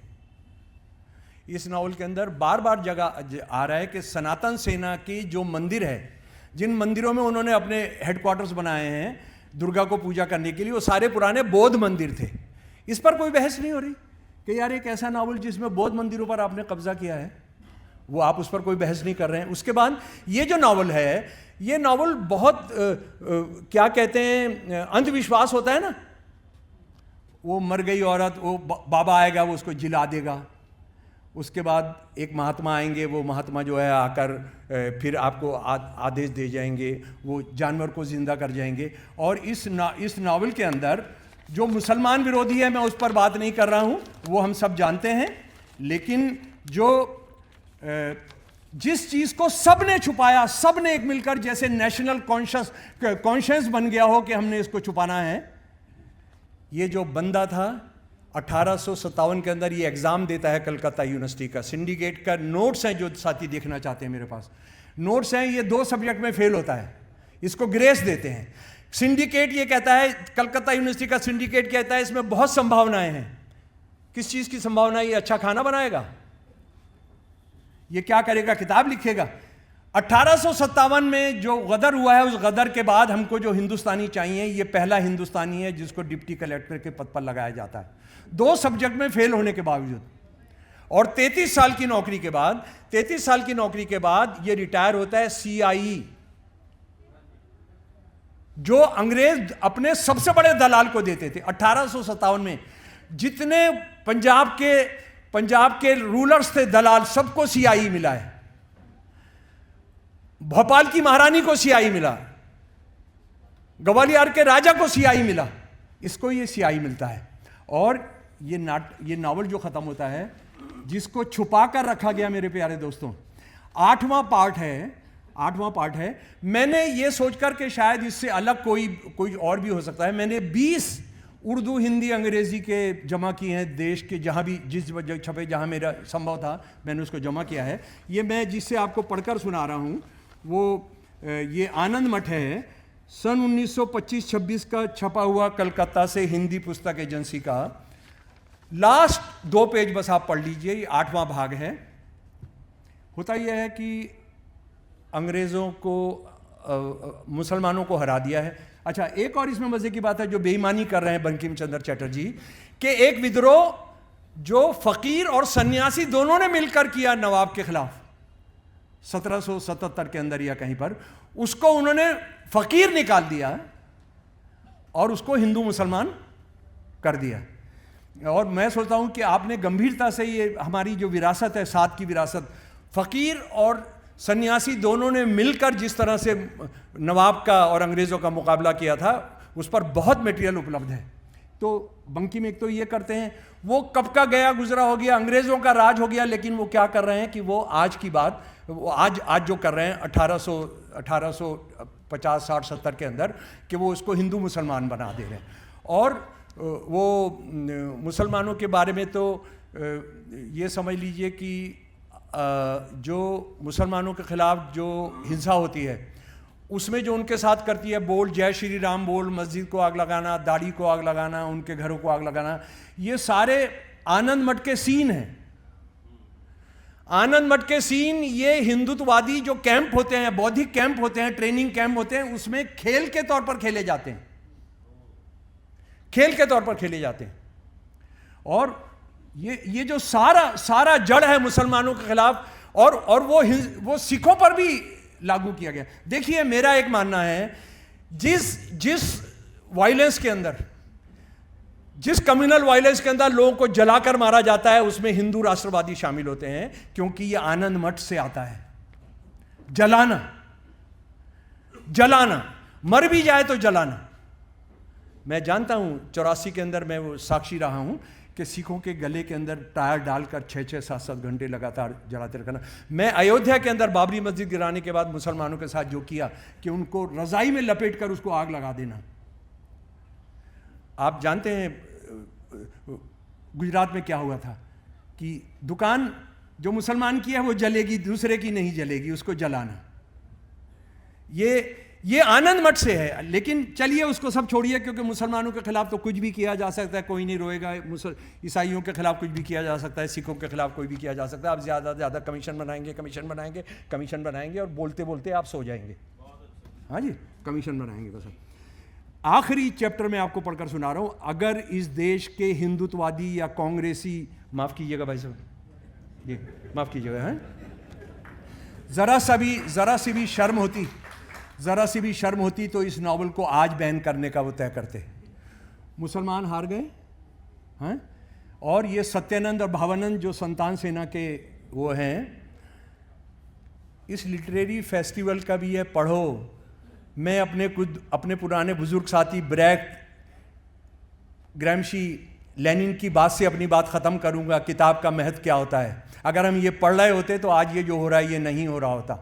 इस नावल के अंदर बार बार जगह आ रहा है कि सनातन सेना की जो मंदिर है, जिन मंदिरों में उन्होंने अपने हेडक्वार्टर्स बनाए हैं दुर्गा को पूजा करने के लिए, वो सारे पुराने बौद्ध मंदिर थे। इस पर कोई बहस नहीं हो रही कि यार एक ऐसा नावल जिसमें बौद्ध मंदिरों पर आपने कब्जा किया है, वो आप उस पर कोई बहस नहीं कर रहे हैं। उसके बाद ये जो नावल है, ये नावल बहुत क्या कहते हैं, अंधविश्वास होता है ना, वो मर गई औरत, वो बाबा आएगा वो उसको जिला देगा, उसके बाद एक महात्मा आएंगे, वो महात्मा जो है आकर फिर आपको आदेश दे जाएंगे, वो जानवर को जिंदा कर जाएंगे। और इस नावल के अंदर जो मुसलमान विरोधी है, मैं उस पर बात नहीं कर रहा हूँ, वो हम सब जानते हैं। लेकिन जो जिस चीज़ को सब ने छुपाया, सब ने एक मिलकर, जैसे नेशनल कॉन्शियस बन गया हो कि हमने इसको छुपाना है, ये जो बंदा था 1857 के अंदर ये एग्ज़ाम देता है कलकत्ता यूनिवर्सिटी का। सिंडिकेट का नोट्स हैं, जो साथी देखना चाहते हैं मेरे पास नोट्स हैं, ये 2 सब्जेक्ट में फेल होता है, इसको ग्रेस देते हैं। सिंडिकेट ये कहता है, कलकत्ता यूनिवर्सिटी का सिंडिकेट कहता है इसमें बहुत संभावनाएं हैं, किस चीज की संभावना है? ये अच्छा खाना बनाएगा, ये क्या करेगा? किताब लिखेगा। 1857 में जो गदर हुआ है, उस गदर के बाद हमको जो हिंदुस्तानी चाहिए, ये पहला हिंदुस्तानी है जिसको डिप्टी कलेक्टर के पद पर लगाया जाता है, 2 सब्जेक्ट में फेल होने के बावजूद। और 33 साल की नौकरी के बाद, 33 साल की नौकरी के बाद ये रिटायर होता है CIE, जो अंग्रेज अपने सबसे बड़े दलाल को देते थे। 1857 में जितने पंजाब के रूलर्स थे, दलाल, सबको CIE मिला है। भोपाल की महारानी को CIE मिला, ग्वालियर के राजा को CIE मिला, इसको ये CIE मिलता है। और ये नावल जो खत्म होता है, जिसको छुपा कर रखा गया मेरे प्यारे दोस्तों, 8वां पार्ट है। मैंने ये सोचकर कि शायद इससे अलग कोई और भी हो सकता है, मैंने 20 उर्दू, हिंदी, अंग्रेजी के जमा किए हैं, देश के जहाँ भी जिस जगह छपे, जहाँ मेरा संभव था मैंने उसको जमा किया है। ये मैं जिससे आपको पढ़कर सुना रहा हूँ वो ये आनंद मठ है, सन 1925-26 का छपा हुआ, कलकत्ता से हिंदी पुस्तक एजेंसी का। लास्ट 2 पेज बस आप पढ़ लीजिए, ये 8वां भाग है। होता यह है कि अंग्रेज़ों को मुसलमानों को हरा दिया है। अच्छा, एक और इसमें मजे की बात है जो बेईमानी कर रहे हैं बंकिम चंद्र चटर्जी, कि एक विद्रोह जो फकीर और सन्यासी दोनों ने मिलकर किया नवाब के खिलाफ 1777 के अंदर या कहीं पर, उसको उन्होंने फकीर निकाल दिया और उसको हिंदू मुसलमान कर दिया। और मैं सोचता हूं कि आपने गंभीरता से ये हमारी जो विरासत है, साथ की विरासत, फकीर और सन्यासी दोनों ने मिलकर जिस तरह से नवाब का और अंग्रेज़ों का मुकाबला किया था, उस पर बहुत मटेरियल उपलब्ध है। तो बंकिम एक तो ये करते हैं, वो कब का गया गुजरा हो गया, अंग्रेज़ों का राज हो गया, लेकिन वो क्या कर रहे हैं कि वो आज की बात, वो आज जो कर रहे हैं 1850, 60, 70 के अंदर, कि वो उसको हिंदू मुसलमान बना दे रहे हैं। और वो मुसलमानों के बारे में तो ये समझ लीजिए कि जो मुसलमानों के खिलाफ जो हिंसा होती है, उसमें जो उनके साथ करती है, बोल जय श्री राम बोल, मस्जिद को आग लगाना, दाढ़ी को आग लगाना, उनके घरों को आग लगाना, ये सारे आनंद मठ के सीन हैं। आनंद मठ के सीन ये हिंदुत्ववादी जो कैंप होते हैं, बौद्धिक कैंप होते हैं, ट्रेनिंग कैंप होते हैं, उसमें खेल के तौर पर खेले जाते हैं, खेल के तौर पर खेले जाते हैं। और ये जो सारा जड़ है मुसलमानों के खिलाफ, और वो सिखों पर भी लागू किया गया। देखिए, मेरा एक मानना है, जिस वायलेंस के अंदर, जिस कम्युनल वायलेंस के अंदर लोगों को जलाकर मारा जाता है, उसमें हिंदू राष्ट्रवादी शामिल होते हैं, क्योंकि ये आनंद मठ से आता है। जलाना, मर भी जाए तो जलाना। मैं जानता हूं 84 के अंदर मैं वो साक्षी रहा हूं कि सिखों के गले के अंदर टायर डालकर 6-6, 7-7 घंटे लगातार जलाते रखना। मैं अयोध्या के अंदर बाबरी मस्जिद गिराने के बाद मुसलमानों के साथ जो किया कि उनको रजाई में लपेट कर उसको आग लगा देना। आप जानते हैं गुजरात में क्या हुआ था कि दुकान जो मुसलमान की है वो जलेगी, दूसरे की नहीं जलेगी, उसको जलाना। ये आनंद मठ से है। लेकिन चलिए उसको सब छोड़िए, क्योंकि मुसलमानों के खिलाफ तो कुछ भी किया जा सकता है, कोई नहीं रोएगा। ईसाइयों के खिलाफ कुछ भी किया जा सकता है, सिखों के खिलाफ कोई भी किया जा सकता है। आप ज़्यादा से ज़्यादा कमीशन बनाएंगे और बोलते बोलते आप सो जाएंगे। हाँ जी, कमीशन बनाएंगे बस। आखिरी चैप्टर में आपको पढ़कर सुना रहा हूँ। अगर इस देश के हिंदुत्ववादी या कांग्रेसी, माफ़ कीजिएगा भाई साहब, जी माफ़ कीजिएगा, हैं, ज़रा सी भी शर्म होती तो इस नावल को आज बैन करने का वो तय करते। मुसलमान हार गए हैं। और ये सत्यानंद और भावानंद जो संतान सेना के वो हैं, इस लिटरेरी फेस्टिवल का भी है, पढ़ो। मैं अपने पुराने बुजुर्ग साथी ब्रैक, ग्रैमशी, लेनिन की बात से अपनी बात ख़त्म करूंगा। किताब का महत्व क्या होता है। अगर हम ये पढ़ रहे होते तो आज ये जो हो रहा है ये नहीं हो रहा होता।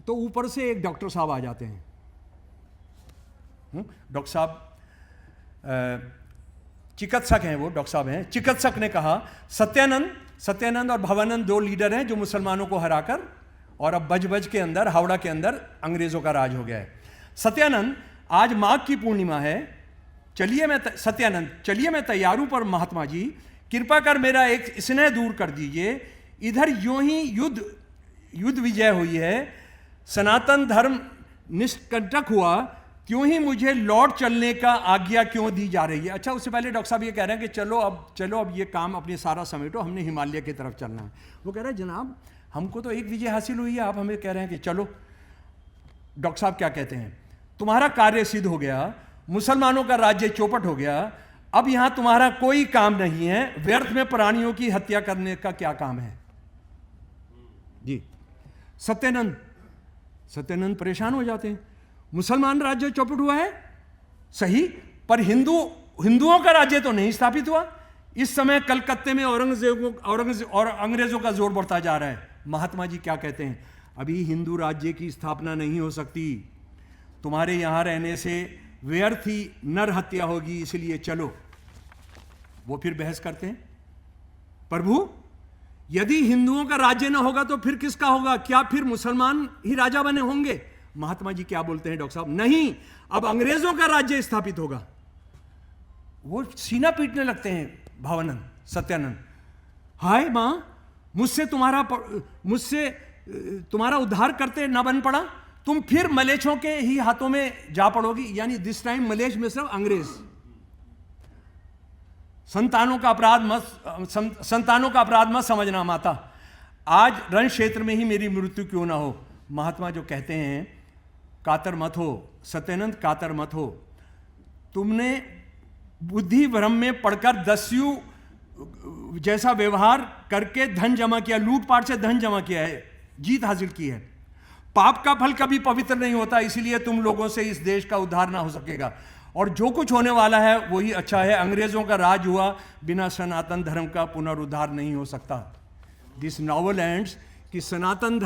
तो ऊपर से एक डॉक्टर साहब आ जाते हैं। डॉक्टर साहब चिकित्सक हैं, वो डॉक्टर साहब हैं। चिकित्सक ने कहा सत्यानंद और भावानंद 2 लीडर हैं जो मुसलमानों को हराकर, और अब बज के अंदर, हावड़ा के अंदर अंग्रेजों का राज हो गया है। सत्यानंद, आज माघ की पूर्णिमा है, सत्यानंद, चलिए मैं तैयार हूं, पर महात्मा जी कृपा कर मेरा एक स्नेह दूर कर दीजिए। इधर यूं ही युद्ध विजय हुई है, सनातन धर्म निष्कंटक हुआ, क्यों ही मुझे लौट चलने का आज्ञा क्यों दी जा रही है? अच्छा, उससे पहले डॉक्टर साहब ये कह रहे हैं कि चलो अब ये काम अपने सारा समेटो, हमने हिमालय की तरफ चलना है। वो कह रहे हैं जनाब हमको तो एक विजय हासिल हुई है, आप हमें कह रहे हैं कि चलो। डॉक्टर साहब क्या कहते हैं, तुम्हारा कार्य सिद्ध हो गया, मुसलमानों का राज्य चौपट हो गया, अब यहां तुम्हारा कोई काम नहीं है, व्यर्थ में प्राणियों की हत्या करने का क्या काम है? जी। सत्यानंद परेशान हो जाते हैं, मुसलमान राज्य चौपट हुआ है सही, पर हिंदुओं का राज्य तो नहीं स्थापित हुआ। इस समय कलकत्ते में और अंग्रेजों का जोर बढ़ता जा रहा है। महात्मा जी क्या कहते हैं, अभी हिंदू राज्य की स्थापना नहीं हो सकती, तुम्हारे यहां रहने से व्यर्थ ही नर हत्या होगी, इसलिए चलो। वो फिर बहस करते हैं, प्रभु यदि हिंदुओं का राज्य ना होगा तो फिर किसका होगा? क्या फिर मुसलमान ही राजा बने होंगे? महात्मा जी क्या बोलते हैं डॉक्टर साहब, नहीं, अब अंग्रेजों का राज्य स्थापित होगा। वो सीना पीटने लगते हैं भावानंद, सत्यानंद, हाय मां, मुझसे तुम्हारा उद्धार करते न बन पड़ा, तुम फिर मलेच्छों के ही हाथों में जा पड़ोगी। यानी दिस टाइम मलेच्छ में सिर्फ अंग्रेज। संतानों का अपराध मत समझना माता, आज रण क्षेत्र में ही मेरी मृत्यु क्यों ना हो। महात्मा जो कहते हैं कातर मत हो, सत्यानंद कातर मत हो, तुमने बुद्धि भ्रम में पढ़कर दस्यु जैसा व्यवहार करके धन जमा किया, लूटपाट से धन जमा किया है, जीत हासिल की है। पाप का फल कभी पवित्र नहीं होता, इसीलिए तुम लोगों से इस देश का उद्धार ना हो सकेगा, और जो कुछ होने वाला है वही अच्छा है। अंग्रेजों का राज हुआ, बिना सनातन धर्म का पुनरुद्धार नहीं हो सकता। दिस नॉवल एंड्स कि सनातन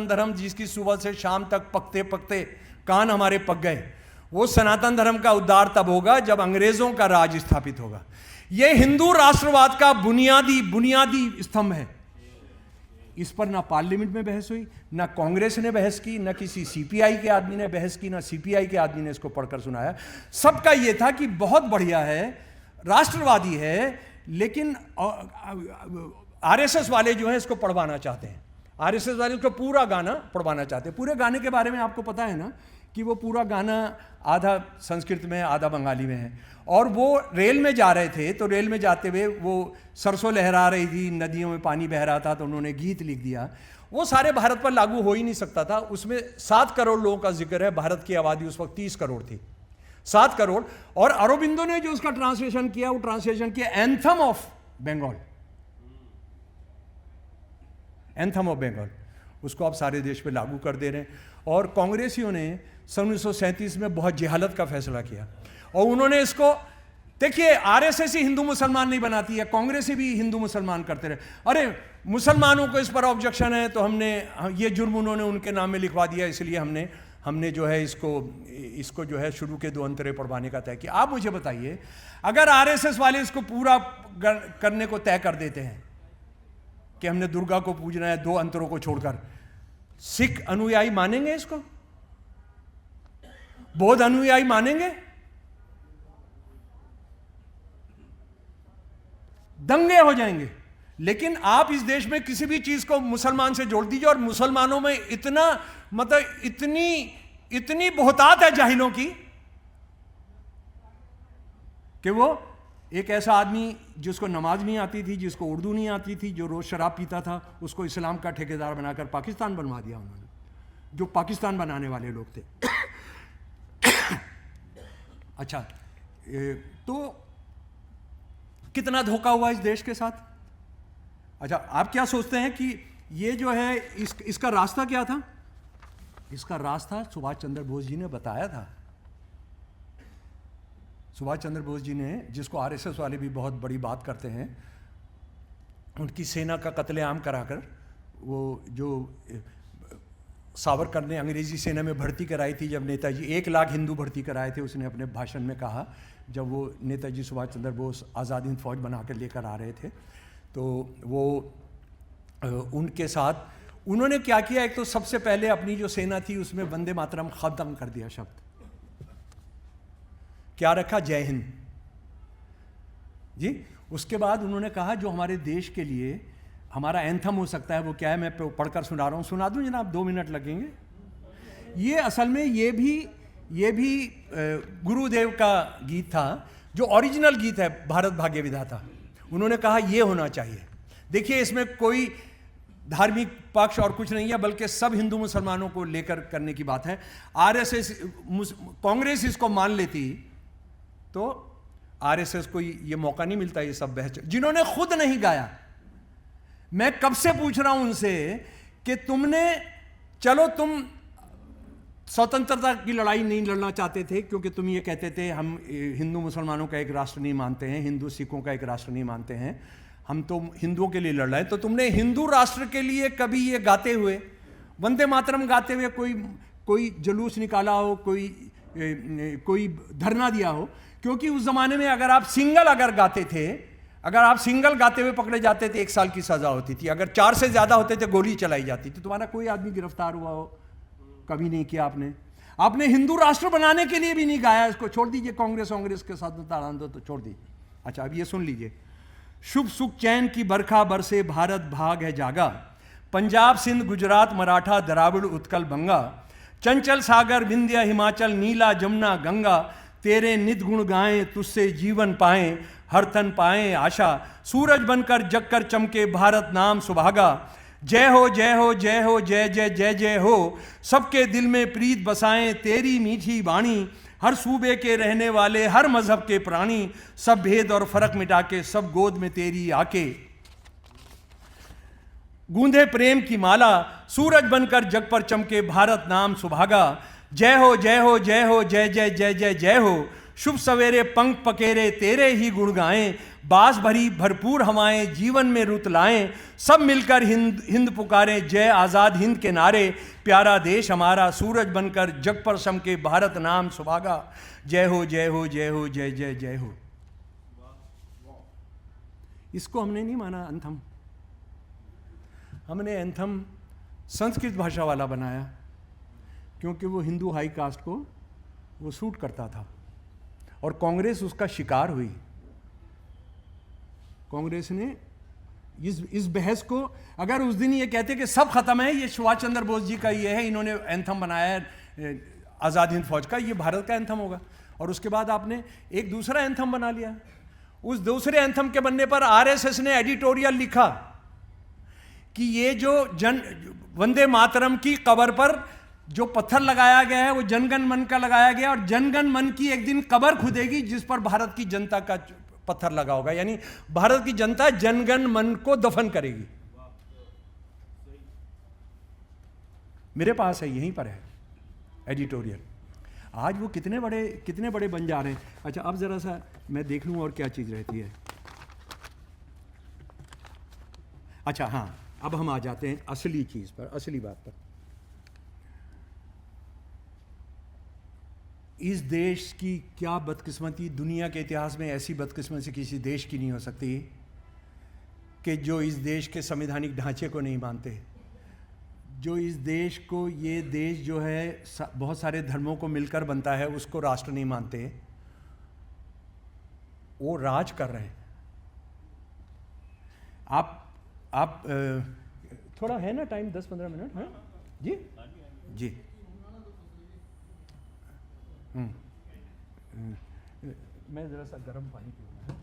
धर्म जिसकी सुबह से शाम तक पकते पकते कान हमारे पक गए, वो सनातन धर्म का उद्धार तब होगा जब अंग्रेजों का राज स्थापित होगा। यह हिंदू राष्ट्रवाद का बुनियादी स्तंभ है। इस पर ना पार्लियामेंट में बहस हुई, ना कांग्रेस ने बहस की, ना किसी सीपीआई के आदमी ने बहस की, ना सीपीआई के आदमी ने इसको पढ़कर सुनाया। सबका यह था कि बहुत बढ़िया है, राष्ट्रवादी है, लेकिन आरएसएस वाले जो है इसको पढ़वाना चाहते हैं। आरएसएस वाले उसको पूरा गाना पढ़वाना चाहते हैं। पूरे गाने के बारे में आपको पता है ना कि वो पूरा गाना आधा संस्कृत में है, आधा बंगाली में है। और वो रेल में जा रहे थे, तो रेल में जाते हुए वो सरसों लहरा रही थी, नदियों में पानी बह रहा था, तो उन्होंने गीत लिख दिया। वो सारे भारत पर लागू हो ही नहीं सकता था। उसमें 7 करोड़ लोगों का जिक्र है, भारत की आबादी उस वक्त 30 करोड़ थी, 7 करोड़। और अरबिंदो ने जो उसका ट्रांसलेशन किया, वो ट्रांसलेशन किया anthem of Bengal, anthem of Bengal. उसको आप सारे देश पे लागू कर दे रहे हैं। और कांग्रेसियों ने सन 1937 में बहुत जहालत का फैसला किया, और उन्होंने इसको, देखिए आरएसएस ही हिंदू मुसलमान नहीं बनाती है, कांग्रेस भी हिंदू मुसलमान करते रहे। अरे मुसलमानों को इस पर ऑब्जेक्शन है, तो हमने ये जुर्म उन्होंने उनके नाम में लिखवा दिया, इसलिए हमने जो है इसको जो है शुरू के 2 अंतरे पढ़वाने का तय किया। आप मुझे बताइए, अगर आरएसएस वाले इसको पूरा करने को तय कर देते हैं कि हमने दुर्गा को पूजना है 2 अंतरों को छोड़कर, सिख अनुयायी मानेंगे इसको? बौद्ध अनुयायी मानेंगे? दंगे हो जाएंगे। लेकिन आप इस देश में किसी भी चीज को मुसलमान से जोड़ दीजिए, और मुसलमानों में इतना मतलब इतनी बहुतात है जाहिलों की कि वो एक ऐसा आदमी जिसको नमाज नहीं आती थी, जिसको उर्दू नहीं आती थी, जो रोज शराब पीता था, उसको इस्लाम का ठेकेदार बनाकर पाकिस्तान बनवा दिया उन्होंने, जो पाकिस्तान बनाने वाले लोग थे। अच्छा, तो कितना धोखा हुआ इस देश के साथ। अच्छा, आप क्या सोचते हैं कि ये जो है इसका रास्ता क्या था? इसका रास्ता सुभाष चंद्र बोस जी ने बताया था। सुभाष चंद्र बोस जी ने, जिसको आरएसएस वाले भी बहुत बड़ी बात करते हैं, उनकी सेना का कत्लेआम कराकर, वो जो सावरकर ने अंग्रेजी सेना में भर्ती कराई थी, जब नेताजी 1 लाख हिंदू भर्ती कराए थे, उसने अपने भाषण में कहा, जब वो नेताजी सुभाष चंद्र बोस आज़ाद हिंद फौज बनाकर लेकर आ रहे थे, तो वो उनके साथ उन्होंने क्या किया, एक तो सबसे पहले अपनी जो सेना थी उसमें वंदे मातरम खत्म कर दिया शब्द। क्या रखा? जय हिंद जी। उसके बाद उन्होंने कहा जो हमारे देश के लिए हमारा एंथम हो सकता है वो क्या है, मैं पढ़कर सुना रहा हूँ, सुना दूँ जनाब, 2 मिनट लगेंगे। ये असल में ये भी गुरुदेव का गीत था, जो ओरिजिनल गीत है भारत भाग्य विधाता। उन्होंने कहा ये होना चाहिए। देखिए इसमें कोई धार्मिक पक्ष और कुछ नहीं है, बल्कि सब हिंदू मुसलमानों को लेकर करने की बात है। आरएसएस, कांग्रेस इसको मान लेती तो आरएसएस को ये मौका नहीं मिलता ये सब बहस, जिन्होंने खुद नहीं गाया। मैं कब से पूछ रहा हूं उनसे कि तुमने, चलो तुम स्वतंत्रता की लड़ाई नहीं लड़ना चाहते थे क्योंकि तुम ये कहते थे हम हिंदू मुसलमानों का एक राष्ट्र नहीं मानते हैं, हिंदू सिखों का एक राष्ट्र नहीं मानते हैं, हम तो हिंदुओं के लिए लड़ रहे हैं। तो तुमने हिंदू राष्ट्र के लिए कभी ये गाते हुए, वंदे मातरम गाते हुए कोई जुलूस निकाला हो, कोई धरना दिया हो? क्योंकि उस जमाने में अगर आप सिंगल गाते थे, अगर आप सिंगल गाते हुए पकड़े जाते थे 1 साल की सजा होती थी, अगर 4 से ज्यादा होते थे गोली चलाई जाती थी। तुम्हारा कोई आदमी गिरफ्तार हुआ हो? कभी नहीं किया आपने हिंदू राष्ट्र बनाने के लिए भी नहीं गाया। इसको छोड़ दीजिए, कांग्रेस के साथ ताड़ान दो तो छोड़ दीजिए। अच्छा अब ये सुन लीजिए। शुभ सुख चैन की बरखा बरसे भारत भाग है जागा, पंजाब सिंध गुजरात मराठा द्राविड़ उत्कल बंगा, चंचल सागर विंध्य हिमाचल नीला जमुना गंगा, तेरे नित गुण गाएं तुझसे जीवन पाएं, हर तन पाएं आशा, सूरज बनकर जगकर चमके भारत नाम सुभागा, जय हो जय हो जय हो जय जय जय जय हो, सबके दिल में प्रीत बसाएं तेरी मीठी वाणी, हर सूबे के रहने वाले हर मजहब के प्राणी, सब भेद और फर्क मिटा के सब गोद में तेरी आके, गूंधे प्रेम की माला, सूरज बनकर जग पर चमके भारत नाम सुभागा, जय हो जय हो जय हो जय जय जय जय जय हो, शुभ सवेरे पंख पकेरे तेरे ही गुण गाएं, बास भरी भरपूर हवाएं जीवन में रुत लाएं, सब मिलकर हिंद पुकारें जय आजाद हिंद के नारे, प्यारा देश हमारा सूरज बनकर जग पर चमके भारत नाम सुभागा, जय हो जय हो जय हो जय जय जय हो। इसको हमने नहीं माना एंथम, हमने एंथम संस्कृत भाषा वाला बनाया क्योंकि वो हिंदू हाई कास्ट को वो सूट करता था और कांग्रेस उसका शिकार हुई। कांग्रेस ने इस बहस को, अगर उस दिन ये कहते कि सब खत्म है, ये सुभाष चंद्र बोस जी का ये है, इन्होंने एंथम बनाया है आज़ाद हिंद फौज का, ये भारत का एंथम होगा। और उसके बाद आपने एक दूसरा एंथम बना लिया। उस दूसरे एंथम के बनने पर आरएसएस ने एडिटोरियल लिखा कि ये जो वंदे मातरम की कब्र पर जो पत्थर लगाया गया है वो जनगण मन का लगाया गया, और जनगण मन की एक दिन कब्र खुदेगी जिस पर भारत की जनता का पत्थर लगा होगा, यानी भारत की जनता जनगण मन को दफन करेगी। मेरे पास है, यहीं पर है एडिटोरियल। आज वो कितने बड़े बन जा रहे हैं। अच्छा अब जरा सा मैं देख लूं और क्या चीज रहती है। अच्छा हाँ, अब हम आ जाते हैं असली चीज पर, असली बात पर। इस देश की क्या बदकिस्मती, दुनिया के इतिहास में ऐसी बदकिस्मती किसी देश की नहीं हो सकती कि जो इस देश के संवैधानिक ढांचे को नहीं मानते, जो इस देश को, ये देश जो है बहुत सारे धर्मों को मिलकर बनता है, उसको राष्ट्र नहीं मानते, वो राज कर रहे हैं। आप थोड़ा है ना टाइम, 10-15 मिनट? हाँ जी जी। मैं जरा सा गर्म पानी पीऊंगा।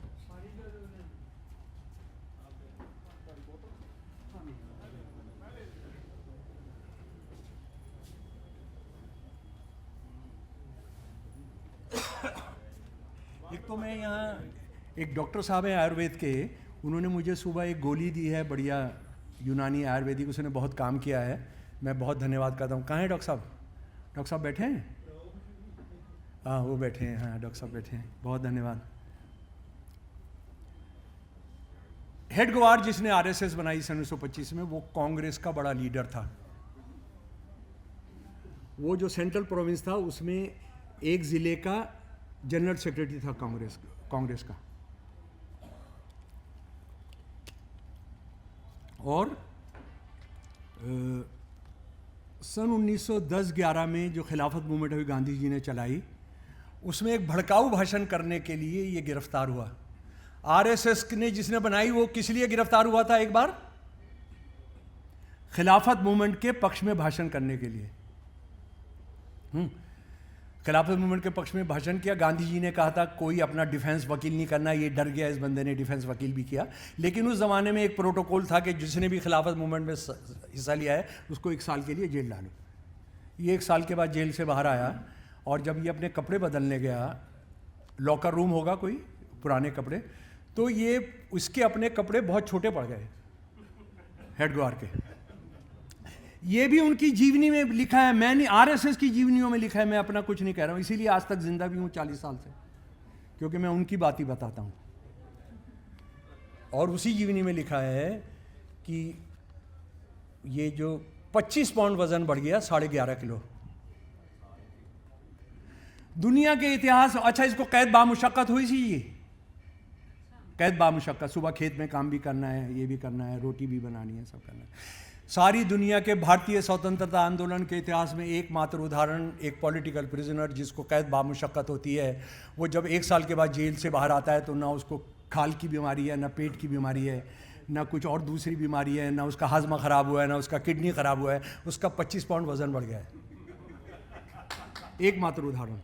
एक तो मैं यहाँ, एक डॉक्टर साहब हैं आयुर्वेद के, उन्होंने मुझे सुबह एक गोली दी है, बढ़िया यूनानी आयुर्वेदिक, उसने बहुत काम किया है, मैं बहुत धन्यवाद करता हूँ। कहाँ हैं डॉक्टर साहब? डॉक्टर साहब बैठे हैं? हाँ वो बैठे हैं, हाँ डॉक्टर साहब बैठे हैं, बहुत धन्यवाद। हेडगेवार जिसने आरएसएस बनाई सन 1925 में, वो कांग्रेस का बड़ा लीडर था। वो जो सेंट्रल प्रोविंस था उसमें एक जिले का जनरल सेक्रेटरी था कांग्रेस का। और सन 1910-11 में जो खिलाफत मूवमेंट हुई गांधी जी ने चलाई, उसमें एक भड़काऊ भाषण करने के लिए ये गिरफ्तार हुआ। आरएसएस ने जिसने बनाई वो किस लिए गिरफ्तार हुआ था? एक बार खिलाफत मूवमेंट के पक्ष में भाषण करने के लिए। खिलाफत मूवमेंट के पक्ष में भाषण किया। गांधी जी ने कहा था कोई अपना डिफेंस वकील नहीं करना, ये डर गया, इस बंदे ने डिफेंस वकील भी किया। लेकिन उस ज़माने में एक प्रोटोकॉल था कि जिसने भी खिलाफत मूवमेंट में हिस्सा लिया है उसको 1 साल के लिए जेल डालो। ये 1 साल के बाद जेल से बाहर आया और जब ये अपने कपड़े बदलने गया, लॉकर रूम होगा कोई पुराने कपड़े, तो ये उसके अपने कपड़े बहुत छोटे पड़ गए हेडगवार के। ये भी उनकी जीवनी में लिखा है, मैंने आरएसएस की जीवनियों में लिखा है, मैं अपना कुछ नहीं कह रहा हूँ। इसीलिए आज तक जिंदा भी हूँ 40 साल से, क्योंकि मैं उनकी बात ही बताता हूँ। और उसी जीवनी में लिखा है कि ये जो 25 पाउंड वजन बढ़ गया, 11.5 किलो। दुनिया के इतिहास, अच्छा इसको कैद बामुशक्कत हुई थी, ये कैद बामुशक्कत, सुबह खेत में काम भी करना है, ये भी करना है, रोटी भी बनानी है, सब करना है। सारी दुनिया के भारतीय स्वतंत्रता आंदोलन के इतिहास में एकमात्र उदाहरण एक पॉलिटिकल प्रिजनर जिसको कैद बामुशक्कत होती है, वो जब 1 साल के बाद जेल से बाहर आता है तो ना उसको खाल की बीमारी है, ना पेट की बीमारी है, ना कुछ और दूसरी बीमारी है, ना उसका हाजमा ख़राब हुआ है, ना उसका किडनी ख़राब हुआ है, उसका 25 पाउंड वज़न बढ़ गया है। एकमात्र उदाहरण।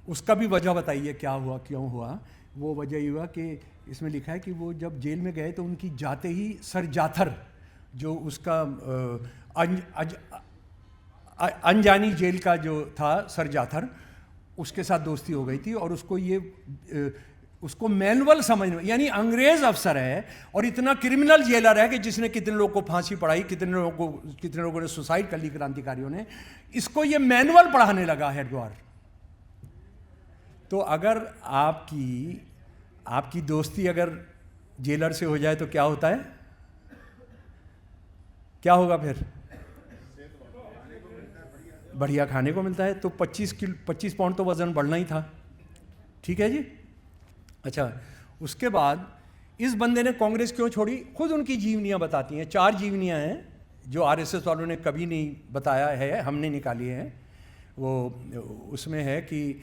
उसका भी वजह बताइए क्या हुआ, क्यों हुआ। वो वजह ये हुआ कि इसमें लिखा है कि वो जब जेल में गए तो उनकी जाते ही सर जाथर, जो उसका अनजानी जेल का जो था सर जाथर, उसके साथ दोस्ती हो गई थी और उसको मैनुअल समझ में, यानी अंग्रेज अफसर है और इतना क्रिमिनल जेलर है कि जिसने कितने लोगों को फांसी पढ़ाई, कितने लोगों ने सुसाइड कर ली क्रांतिकारियों ने, इसको ये मैनुअल पढ़ाने लगा हेडगवार। तो अगर आपकी दोस्ती अगर जेलर से हो जाए तो क्या होता है, क्या होगा फिर? बढ़िया खाने को मिलता है। तो 25 पाउंड तो वज़न बढ़ना ही था। ठीक है जी। अच्छा, उसके बाद इस बंदे ने कांग्रेस क्यों छोड़ी, खुद उनकी जीवनियाँ बताती हैं। 4 जीवनियाँ हैं जो आरएसएस वालों ने कभी नहीं बताया है, हमने निकाली हैं। वो उसमें है कि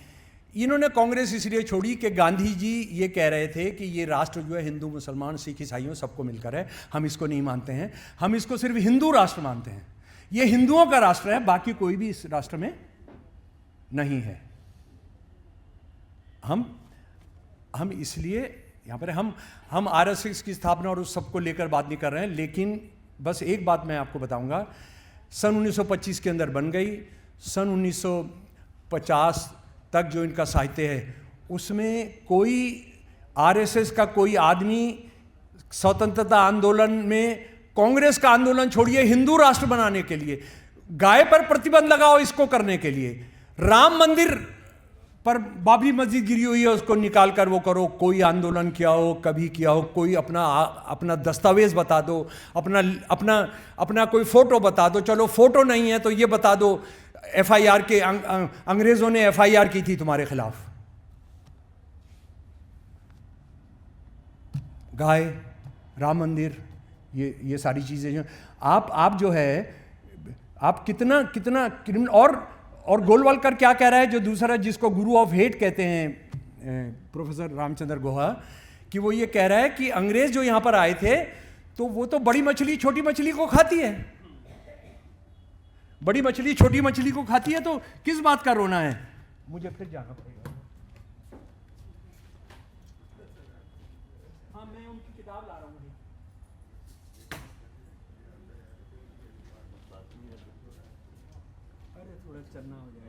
इन्होंने कांग्रेस इसलिए छोड़ी कि गांधी जी ये कह रहे थे कि ये राष्ट्र जो है हिंदू मुसलमान सिख ईसाइयों सबको मिलकर है, हम इसको नहीं मानते हैं, हम इसको सिर्फ हिंदू राष्ट्र मानते हैं, ये हिंदुओं का राष्ट्र है, बाकी कोई भी इस राष्ट्र में नहीं है। हम इसलिए यहाँ पर हम आरएसएस की स्थापना और उस सबको लेकर बात नहीं कर रहे हैं, लेकिन बस एक बात मैं आपको बताऊंगा, सन 1925 के अंदर बन गई। सन 1950 तक जो इनका साहित्य है उसमें कोई आरएसएस का कोई आदमी स्वतंत्रता आंदोलन में कांग्रेस का आंदोलन छोड़िए, हिंदू राष्ट्र बनाने के लिए, गाय पर प्रतिबंध लगाओ इसको करने के लिए, राम मंदिर पर बाबरी मस्जिद गिरी हुई है उसको निकाल कर वो करो, कोई आंदोलन किया हो, कभी किया हो, कोई अपना दस्तावेज बता दो, अपना कोई फोटो बता दो, चलो फोटो नहीं है तो ये बता दो एफआईआर के अंग्रेजों ने एफआईआर की थी तुम्हारे खिलाफ। गाय, राम मंदिर, ये सारी चीजें जो आप जो है आप कितना क्रिमिनल। और गोलवालकर क्या कह रहा है, जो दूसरा जिसको गुरु ऑफ हेट कहते हैं प्रोफेसर रामचंद्र गुहा, कि वो ये कह रहा है कि अंग्रेज जो यहां पर आए थे तो वो तो बड़ी मछली छोटी मछली को खाती है, बड़ी मछली छोटी मछली को खाती है, तो किस बात का रोना है। मुझे फिर जाना पड़ेगा। हाँ, मैं उनकी किताब ला रहा हूँ। अरे थोड़ा चलना हो जाएगा।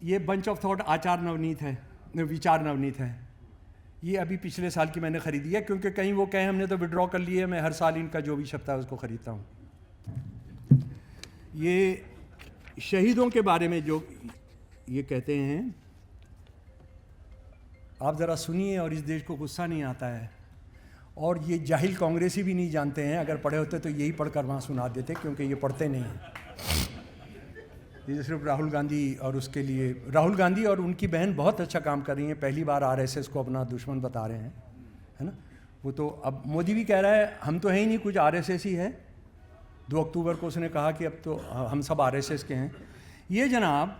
ये बंच ऑफ थॉट आचार नवनीत है, विचार नवनीत है। ये अभी पिछले साल की मैंने खरीदी है, क्योंकि कहीं वो कहें हमने तो विड्रॉ कर लिए, मैं हर साल इनका जो भी छपता है उसको खरीदता हूँ। ये शहीदों के बारे में जो ये कहते हैं, आप ज़रा सुनिए और इस देश को गुस्सा नहीं आता है। और ये जाहिल कांग्रेसी भी नहीं जानते हैं, अगर पढ़े होते तो यही पढ़कर वहाँ सुना देते, क्योंकि ये पढ़ते नहीं हैं। ये सिर्फ राहुल गांधी और उसके लिए, राहुल गांधी और उनकी बहन बहुत अच्छा काम कर रही हैं, पहली बार आरएसएस को अपना दुश्मन बता रहे हैं, है ना। वो तो अब मोदी भी कह रहा है हम तो है ही नहीं कुछ, आरएसएस ही है, 2 अक्टूबर को उसने कहा कि अब तो हम सब आरएसएस के हैं। ये जनाब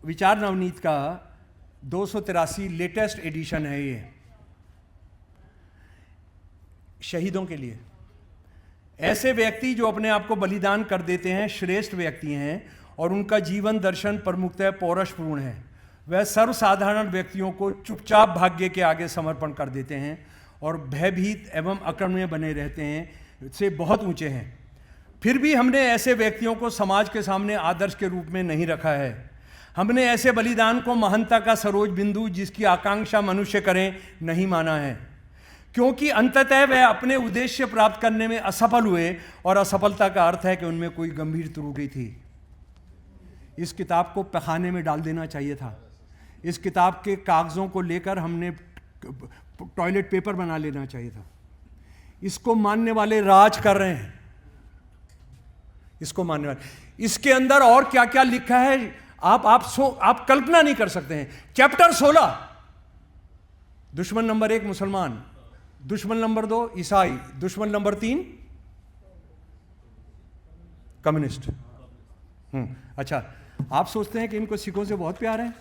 विचार नवनीत का 283 लेटेस्ट एडिशन है। ये शहीदों के लिए, ऐसे व्यक्ति जो अपने आप को बलिदान कर देते हैं श्रेष्ठ व्यक्ति हैं और उनका जीवन दर्शन प्रमुखतः पौरुषपूर्ण है। वह सर्वसाधारण व्यक्तियों को चुपचाप भाग्य के आगे समर्पण कर देते हैं और भयभीत एवं अकर्मण्य बने रहते हैं, से बहुत ऊंचे हैं। फिर भी हमने ऐसे व्यक्तियों को समाज के सामने आदर्श के रूप में नहीं रखा है। हमने ऐसे बलिदान को महानता का सरोज बिंदु जिसकी आकांक्षा मनुष्य करें नहीं माना है, क्योंकि अंततः वह अपने उद्देश्य प्राप्त करने में असफल हुए और असफलता का अर्थ है कि उनमें कोई गंभीर त्रुटि थी। इस किताब को पैखाने में डाल देना चाहिए था। इस किताब के कागज़ों को लेकर हमने टॉयलेट पेपर बना लेना चाहिए था। इसको मानने वाले राज कर रहे हैं, इसको मानने वाले। इसके अंदर और क्या क्या लिखा है आप कल्पना नहीं कर सकते हैं। चैप्टर 16, दुश्मन नंबर 1 मुसलमान, दुश्मन नंबर 2 ईसाई, दुश्मन नंबर 3 कम्युनिस्ट। अच्छा, आप सोचते हैं कि इनको सिखों से बहुत प्यार है?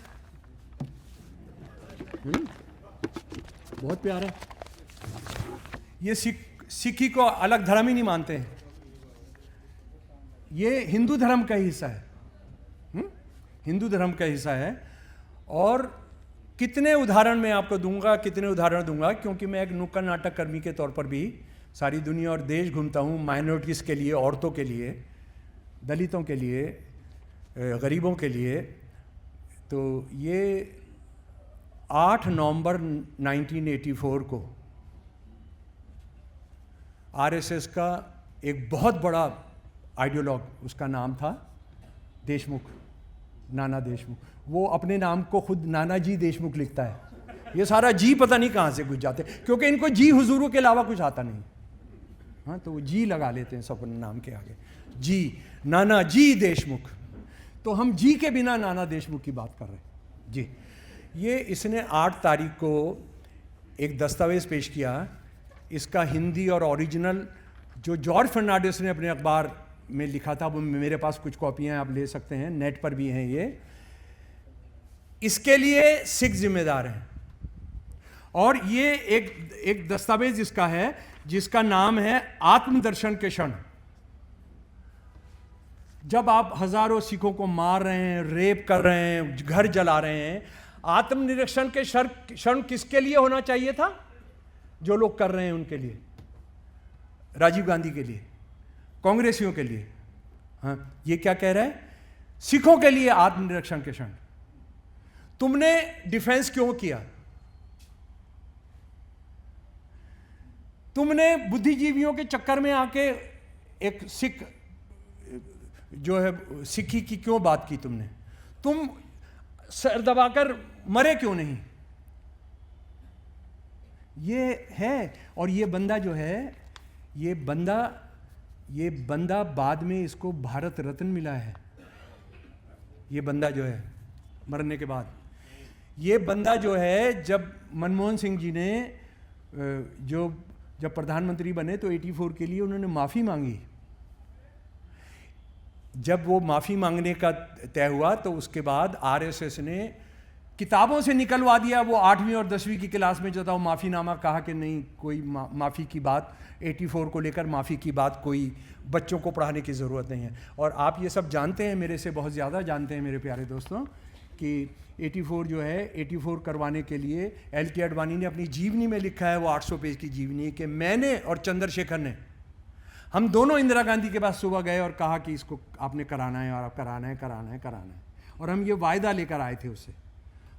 बहुत प्यार है। ये सिखी को अलग धर्म ही नहीं मानते हैं, ये हिंदू धर्म का ही हिस्सा है। हिंदू धर्म का हिस्सा है। और कितने उदाहरण मैं आपको दूंगा, कितने उदाहरण दूंगा, क्योंकि मैं एक नुक्कड़ नाटक कर्मी के तौर पर भी सारी दुनिया और देश घूमता हूँ, माइनॉरिटीज के लिए, औरतों के लिए, दलितों के लिए, गरीबों के लिए। तो ये 8 नवंबर 1984 को आरएसएस का एक बहुत बड़ा आइडियोलॉग, उसका नाम था देशमुख, नाना देशमुख। वो अपने नाम को खुद नानाजी देशमुख लिखता है। ये सारा जी पता नहीं कहाँ से घुस जाते, क्योंकि इनको जी हुजूरों के अलावा कुछ आता नहीं। हाँ, तो वो जी लगा लेते हैं सब अपने नाम के आगे, जी, नानाजी देशमुख। तो हम जी के बिना नाना देशमुख की बात कर रहे हैं जी। ये इसने 8 तारीख को एक दस्तावेज़ पेश किया। इसका हिंदी और ओरिजिनल जो जॉर्ज फर्नांडिस ने अपने अखबार में लिखा था, वो मेरे पास कुछ कॉपियां आप ले सकते हैं, नेट पर भी हैं ये। इसके लिए सिख जिम्मेदार हैं। और ये एक दस्तावेज इसका है जिसका नाम है आत्मदर्शन के क्षण। जब आप हजारों सिखों को मार रहे हैं, रेप कर रहे हैं, घर जला रहे हैं, आत्मनिरीक्षण के क्षण किसके लिए होना चाहिए था? जो लोग कर रहे हैं उनके लिए, राजीव गांधी के लिए, कांग्रेसियों के लिए। हाँ, ये क्या कह रहा है? सिखों के लिए आत्मनिरीक्षण के क्षण। तुमने डिफेंस क्यों किया? तुमने बुद्धिजीवियों के चक्कर में आके एक सिख जो है सिखी की क्यों बात की तुमने? तुम सर दबाकर मरे क्यों नहीं? ये है। और ये बंदा जो है, ये बंदा बाद में इसको भारत रत्न मिला है। ये बंदा जो है मरने के बाद, ये बंदा जो है, जब मनमोहन सिंह जी ने जब प्रधानमंत्री बने तो 84 के लिए उन्होंने माफ़ी मांगी। जब वो माफ़ी मांगने का तय हुआ तो उसके बाद आरएसएस ने किताबों से निकलवा दिया। वो 8वीं और 10वीं की क्लास में जो था वो माफ़ीनामा, कहा कि नहीं, कोई माफ़ी की बात 84 को लेकर माफ़ी की बात कोई बच्चों को पढ़ाने की ज़रूरत नहीं है। और आप ये सब जानते हैं, मेरे से बहुत ज़्यादा जानते हैं मेरे प्यारे दोस्तों, कि 84 जो है, 84 करवाने के लिए एल.के. आडवाणी ने अपनी जीवनी में लिखा है, वो 800 पेज की जीवनी, कि मैंने और चंद्रशेखर ने, हम दोनों इंदिरा गांधी के पास सुबह गए और कहा कि इसको आपने कराना है, और आप कराना है। और हम ये वायदा लेकर आए थे उससे।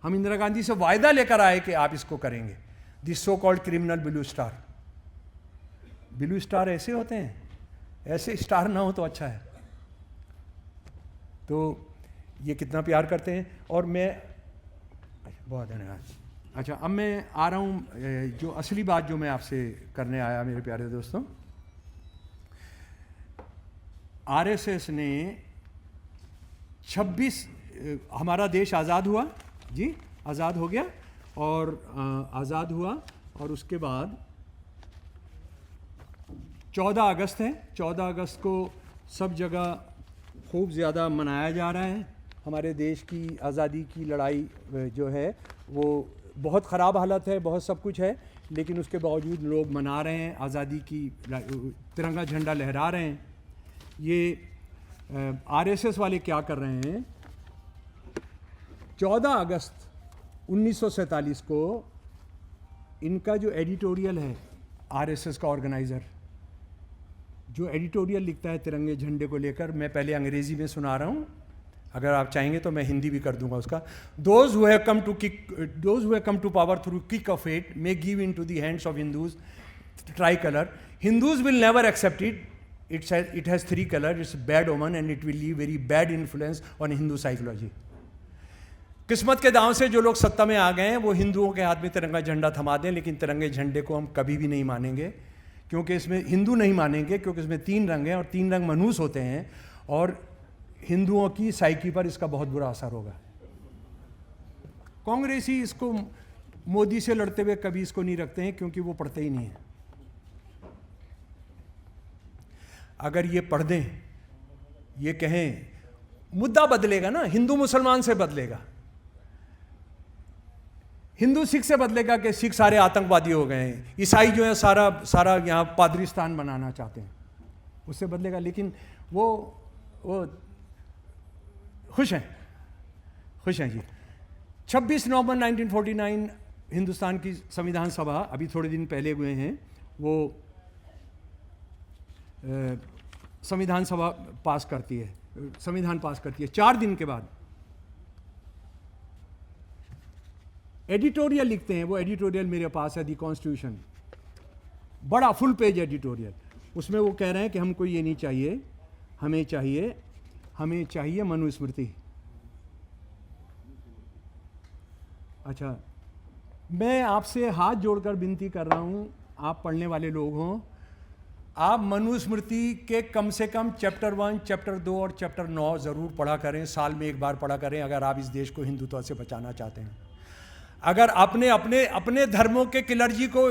हम इंदिरा गांधी से वायदा लेकर आए कि आप इसको करेंगे। This so called criminal blue star. Blue star ऐसे होते हैं, ऐसे स्टार ना हो तो अच्छा है। तो ये कितना प्यार करते हैं। और मैं बहुत धन्यवाद। अच्छा, अब मैं आ रहा हूँ जो असली बात जो मैं आपसे करने आया मेरे प्यारे दोस्तों। आरएसएस ने 26 हमारा देश आज़ाद हुआ जी, आज़ाद हो गया, और आज़ाद हुआ, और उसके बाद 14 अगस्त है। 14 अगस्त को सब जगह खूब ज़्यादा मनाया जा रहा है। हमारे देश की आज़ादी की लड़ाई जो है वो बहुत ख़राब हालत है, बहुत सब कुछ है, लेकिन उसके बावजूद लोग मना रहे हैं, आज़ादी की तिरंगा झंडा लहरा रहे हैं। ये आरएसएस वाले क्या कर रहे हैं, 14 अगस्त 1947 को इनका जो एडिटोरियल है, आरएसएस का ऑर्गेनाइज़र जो एडिटोरियल लिखता है तिरंगे झंडे को लेकर, मैं पहले अंग्रेज़ी में सुना रहा हूँ, अगर आप चाहेंगे तो मैं हिंदी भी कर दूंगा उसका। Those who have come to power through kick of fate may give into the hands of Hindus tricolor. Hindus will never accept it. It has 3 colors. It's a bad omen and it will leave very bad influence on Hindu psychology. किस्मत के दांव से जो लोग सत्ता में आ गए हैं वो हिंदुओं के हाथ में तिरंगा झंडा थमा दें, लेकिन तिरंगे झंडे को हम कभी भी नहीं मानेंगे, क्योंकि इसमें हिंदू नहीं मानेंगे, क्योंकि इसमें 3 रंग हैं और 3 रंग मनहूस होते हैं और हिंदुओं की साइकी पर इसका बहुत बुरा असर होगा। कांग्रेसी इसको मोदी से लड़ते हुए कभी इसको नहीं रखते हैं, क्योंकि वो पढ़ते ही नहीं हैं। अगर ये पढ़ दें, ये कहें, मुद्दा बदलेगा ना, हिंदू मुसलमान से बदलेगा, हिंदू सिख से बदलेगा कि सिख सारे आतंकवादी हो गए हैं, ईसाई जो है सारा यहाँ पादरिस्तान बनाना चाहते हैं, उससे बदलेगा। लेकिन वो खुश हैं जी। 26 नवंबर 1949 हिंदुस्तान की संविधान सभा, अभी थोड़े दिन पहले हुए हैं, वो संविधान सभा पास करती है, संविधान पास करती है। 4 दिन के बाद एडिटोरियल लिखते हैं, वो एडिटोरियल मेरे पास है, दी कॉन्स्टिट्यूशन, बड़ा फुल पेज एडिटोरियल। उसमें वो कह रहे हैं कि हमको ये नहीं चाहिए, हमें चाहिए मनुस्मृति। अच्छा, मैं आपसे हाथ जोड़कर विनती कर रहा हूँ, आप पढ़ने वाले लोग हों, आप मनुस्मृति के कम से कम चैप्टर 1, चैप्टर 2 और चैप्टर 9 ज़रूर पढ़ा करें, साल में 1 बार पढ़ा करें, अगर आप इस देश को हिंदुत्व से बचाना चाहते हैं। अगर अपने धर्मों के क्लर्जी को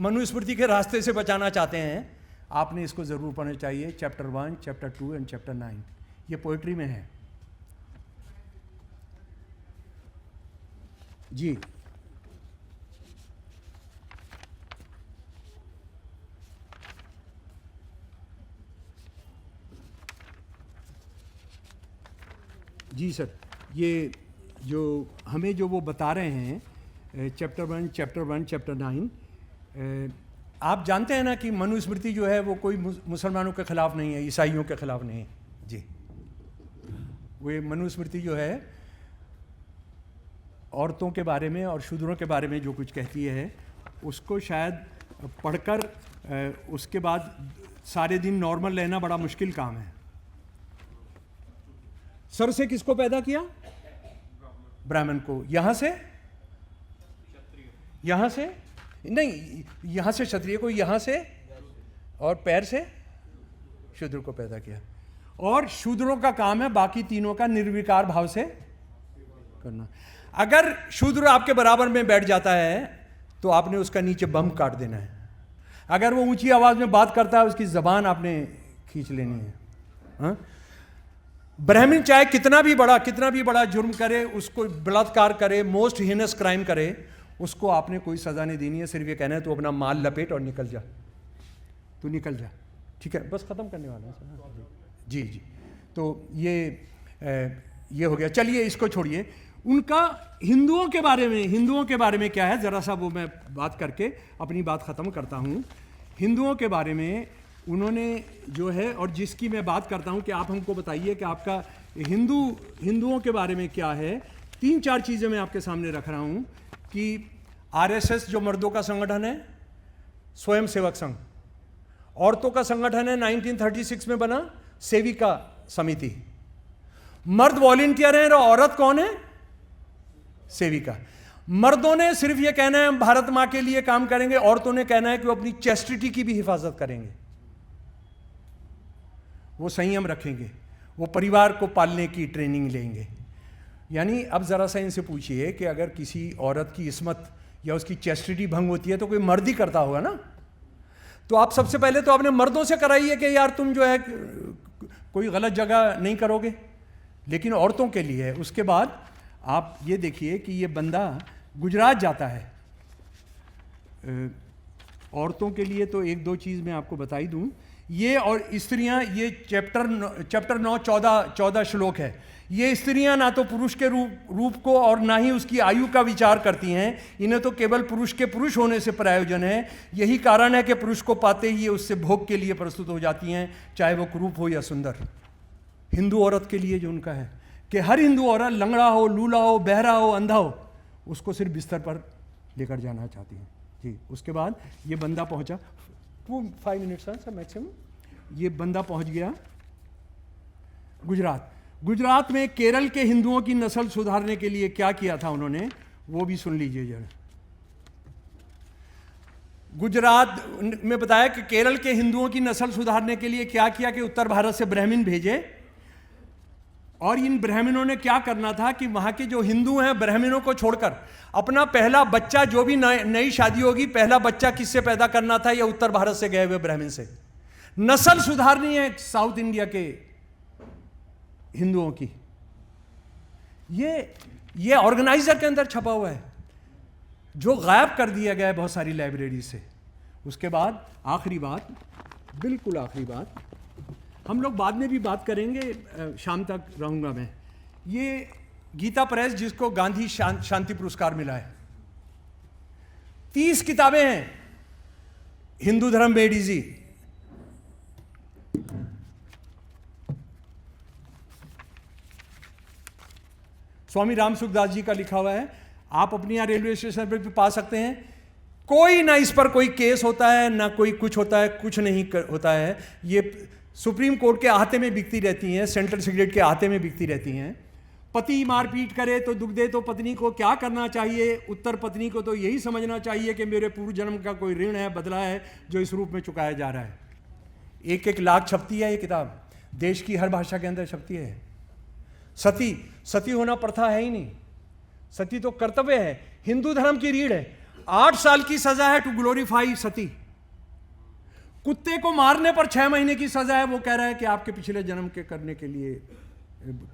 मनुस्मृति के रास्ते से बचाना चाहते हैं, आपने इसको ज़रूर पढ़ना चाहिए, चैप्टर 1, चैप्टर 2 एंड चैप्टर 9। ये पोइट्री में है जी। जी सर, ये जो हमें जो वो बता रहे हैं चैप्टर 1, चैप्टर 9, आप जानते हैं ना कि मनुस्मृति जो है वो कोई मुसलमानों के खिलाफ नहीं है, ईसाइयों के खिलाफ नहीं है जी। वो मनुस्मृति जो है औरतों के बारे में और शूद्रों के बारे में जो कुछ कहती है, उसको शायद पढ़कर उसके बाद सारे दिन नॉर्मल रहना बड़ा मुश्किल काम है। सर से किसको पैदा किया? ब्राह्मण को। यहाँ से नहीं, यहाँ से क्षत्रिय को, यहाँ से और पैर से शूद्र को पैदा किया। और शूद्रों का काम है बाकी तीनों का निर्विकार भाव से करना। अगर शूद्र आपके बराबर में बैठ जाता है तो आपने उसका नीचे बम काट देना है। अगर वो ऊंची आवाज में बात करता है, उसकी जबान आपने खींच लेनी है। हाँ? ब्राह्मण चाहे कितना भी बड़ा जुर्म करे, उसको बलात्कार करे, मोस्ट हीनस क्राइम करे, उसको आपने कोई सजा नहीं देनी है। सिर्फ ये कहना है तो अपना माल लपेट और निकल जा, तू निकल जा। ठीक है, बस खत्म करने वाला है। जी। तो ये हो गया। चलिए इसको छोड़िए। उनका हिंदुओं के बारे में क्या है, जरा सा वो मैं बात करके अपनी बात खत्म करता हूँ। हिंदुओं के बारे में उन्होंने जो है, और जिसकी मैं बात करता हूँ कि आप हमको बताइए कि आपका हिंदुओं के बारे में क्या है। 3-4 चीज़ें मैं आपके सामने रख रहा हूँ कि आरएसएस जो मर्दों का संगठन है, स्वयं सेवक संघ। औरतों का संगठन है, 1936 में बना सेविका समिति। मर्द वॉलंटियर हैं और औरत कौन है? सेविका। मर्दों ने सिर्फ ये कहना है हम भारत मां के लिए काम करेंगे, औरतों ने कहना है कि वो अपनी चेस्टिटी की भी हिफाजत करेंगे, वो संयम रखेंगे, वो परिवार को पालने की ट्रेनिंग लेंगे। यानी अब जरा सा इनसे पूछिए कि अगर किसी औरत की इस्मत या उसकी चेस्टिटी भंग होती है तो कोई मर्द ही करता होगा ना। तो आप सबसे पहले तो आपने मर्दों से कराइए कि यार तुम जो है कोई गलत जगह नहीं करोगे, लेकिन औरतों के लिए है। उसके बाद आप ये देखिए कि ये बंदा गुजरात जाता है। औरतों के लिए तो एक दो चीज़ मैं आपको बताई दूं, ये और स्त्रियां, ये चैप्टर 9 14 श्लोक है। ये स्त्रियां ना तो पुरुष के रूप को और ना ही उसकी आयु का विचार करती हैं, इन्हें तो केवल पुरुष के पुरुष होने से प्रयोजन है। यही कारण है कि पुरुष को पाते ही ये उससे भोग के लिए प्रस्तुत हो जाती हैं, चाहे वो कुरूप हो या सुंदर। हिंदू औरत के लिए जो उनका है कि हर हिंदू औरत लंगड़ा हो, लूला हो, बहरा हो, अंधा हो, उसको सिर्फ बिस्तर पर लेकर जाना चाहती हैं जी। उसके बाद ये बंदा पहुंचा, 5 मिनट्स सर मैक्सिमम। ये बंदा पहुंच गया गुजरात। गुजरात में केरल के हिंदुओं की नस्ल सुधारने के लिए क्या किया था उन्होंने, वो भी सुन लीजिए जरा। गुजरात में बताया कि केरल के हिंदुओं की नस्ल सुधारने के लिए क्या किया कि उत्तर भारत से ब्राह्मण भेजे, और इन ब्राह्मणों ने क्या करना था कि वहां के जो हिंदू हैं ब्राह्मणों को छोड़कर अपना पहला बच्चा, जो भी नई शादी होगी, पहला बच्चा किससे पैदा करना था, या उत्तर भारत से गए हुए ब्राह्मण से। नस्ल सुधारनी है साउथ इंडिया के हिंदुओं की। ये ऑर्गेनाइजर के अंदर छपा हुआ है, जो गायब कर दिया गया है बहुत सारी लाइब्रेरी से। उसके बाद आखिरी बात, बिल्कुल आखिरी बात, हम लोग बाद में भी बात करेंगे, शाम तक रहूंगा मैं। ये गीता प्रेस, जिसको गांधी शांति पुरस्कार मिला है, 30 किताबें हैं हिंदू धर्म मेड इजी। स्वामी राम सुखदास जी का लिखा हुआ है, आप अपने यहाँ रेलवे स्टेशन पर भी पा सकते हैं। कोई ना इस पर कोई केस होता है, ना कोई कुछ होता है, कुछ नहीं होता है। ये सुप्रीम कोर्ट के आहते में बिकती रहती हैं, सेंट्रल सेक्रेटरी के आहते में बिकती रहती हैं। पति मारपीट करे तो दुख दे तो पत्नी को क्या करना चाहिए, उत्तर पत्नी को तो यही समझना चाहिए कि मेरे पूर्व जन्म का कोई ऋण है, बदला है, जो इस रूप में चुकाया जा रहा है। 1-1 लाख छपती है ये किताब, देश की हर भाषा के अंदर छपती है। सती होना प्रथा है ही नहीं, सती तो कर्तव्य है, हिंदू धर्म की रीढ़ है। 8 साल की सजा है टू ग्लोरीफाई सती। कुत्ते को मारने पर 6 महीने की सजा है। वो कह रहा है कि आपके पिछले जन्म के करने के लिए,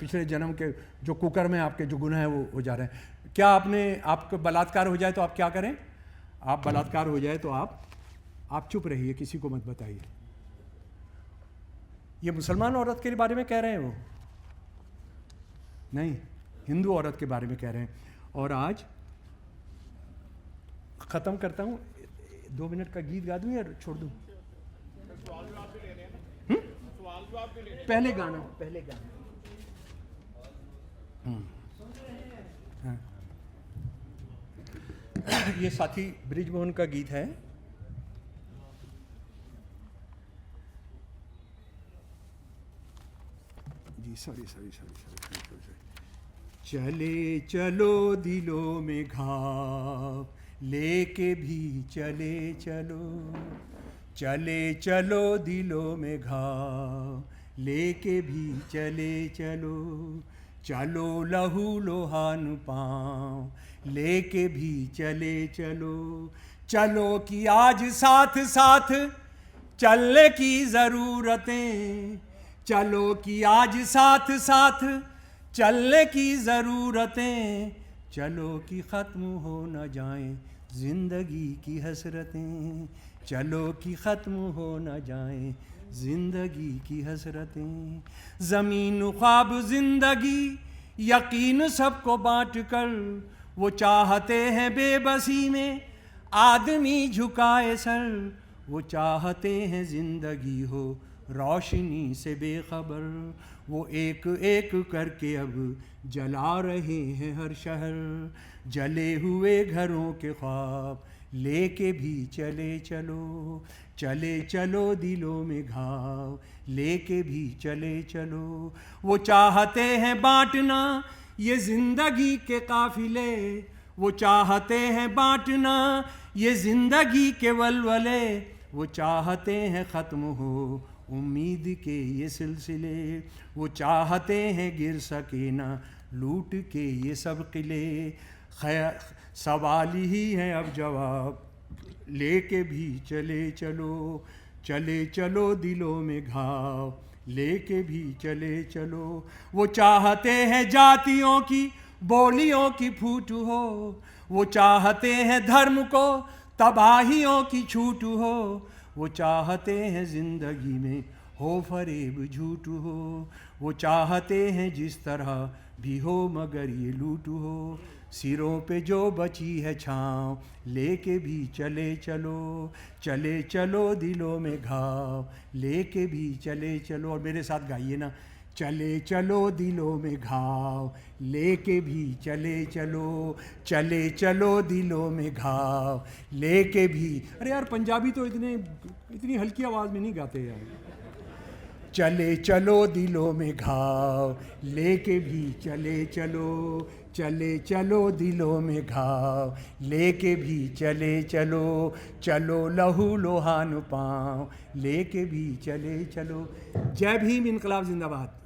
पिछले जन्म के जो कुकर्म में आपके जो गुनाह है वो हो जा रहे हैं। क्या आपको बलात्कार हो जाए तो आप क्या करें? आप बलात्कार हो जाए तो आप चुप रहिए, किसी को मत बताइए। ये मुसलमान औरत के बारे में कह रहे हैं, वो नहीं, हिंदू औरत के बारे में कह रहे हैं। और आज खत्म करता हूं, 2 मिनट का गीत गा दूं या छोड़ दूं? पहले गाना हाँ। ये साथी ब्रिजमोहन का गीत है। जी सॉरी। चले चलो दिलों में घाव लेके भी चले चलो, चले चलो दिलों में घाव लेके भी चले चलो, चलो लहू लोहान पाँव लेके भी चले चलो, चलो कि आज साथ साथ चलने की ज़रूरतें, चलो कि आज साथ साथ चलने की ज़रूरतें, चलो कि ख़त्म हो न जाएं ज़िंदगी की हसरतें, चलो कि ख़त्म हो न जाएं ज़िंदगी की हसरतें। ज़मीन ख्वाब ज़िंदगी यकीन सबको बाँट कर, वो चाहते हैं बेबसी में आदमी झुकाए सर, वो चाहते हैं ज़िंदगी हो रोशनी से बेखबर, वो एक एक करके अब जला रहे हैं हर शहर, जले हुए घरों के ख्वाब लेके भी चले चलो, चले चलो दिलों में घाव लेके भी चले चलो। वो चाहते हैं बांटना ये ज़िंदगी के काफिले, वो चाहते हैं बांटना ये ज़िंदगी के वलवले, वो चाहते हैं ख़त्म हो उम्मीद के ये सिलसिले, वो चाहते हैं गिर सके ना लूट के ये सब किले। खैर सवाल ही है अब जवाब लेके भी चले चलो, चले चलो दिलों में घाव लेके भी चले चलो। वो चाहते हैं जातियों की बोलियों की फूट हो, वो चाहते हैं धर्म को तबाहियों की छूट हो, वो चाहते हैं जिंदगी में हो फरेब झूठ हो, वो चाहते हैं जिस तरह भी हो मगर ये लूट हो। सिरों पे जो बची है छाँव लेके भी चले चलो, चले चलो दिलों में घाव लेके भी चले चलो। और मेरे साथ गाइए ना, चले चलो दिलों में घाव लेके भी चले चलो, चले चलो दिलों में घाव लेके भी। अरे यार पंजाबी तो इतनी हल्की आवाज़ में नहीं गाते यार। चले चलो दिलों में घाव लेके भी चले चलो, चले चलो दिलों में घाव लेके भी चले चलो, चलो लहू लोहान पाँव लेके भी चले चलो। जय भीम, इनकलाब जिंदाबाद।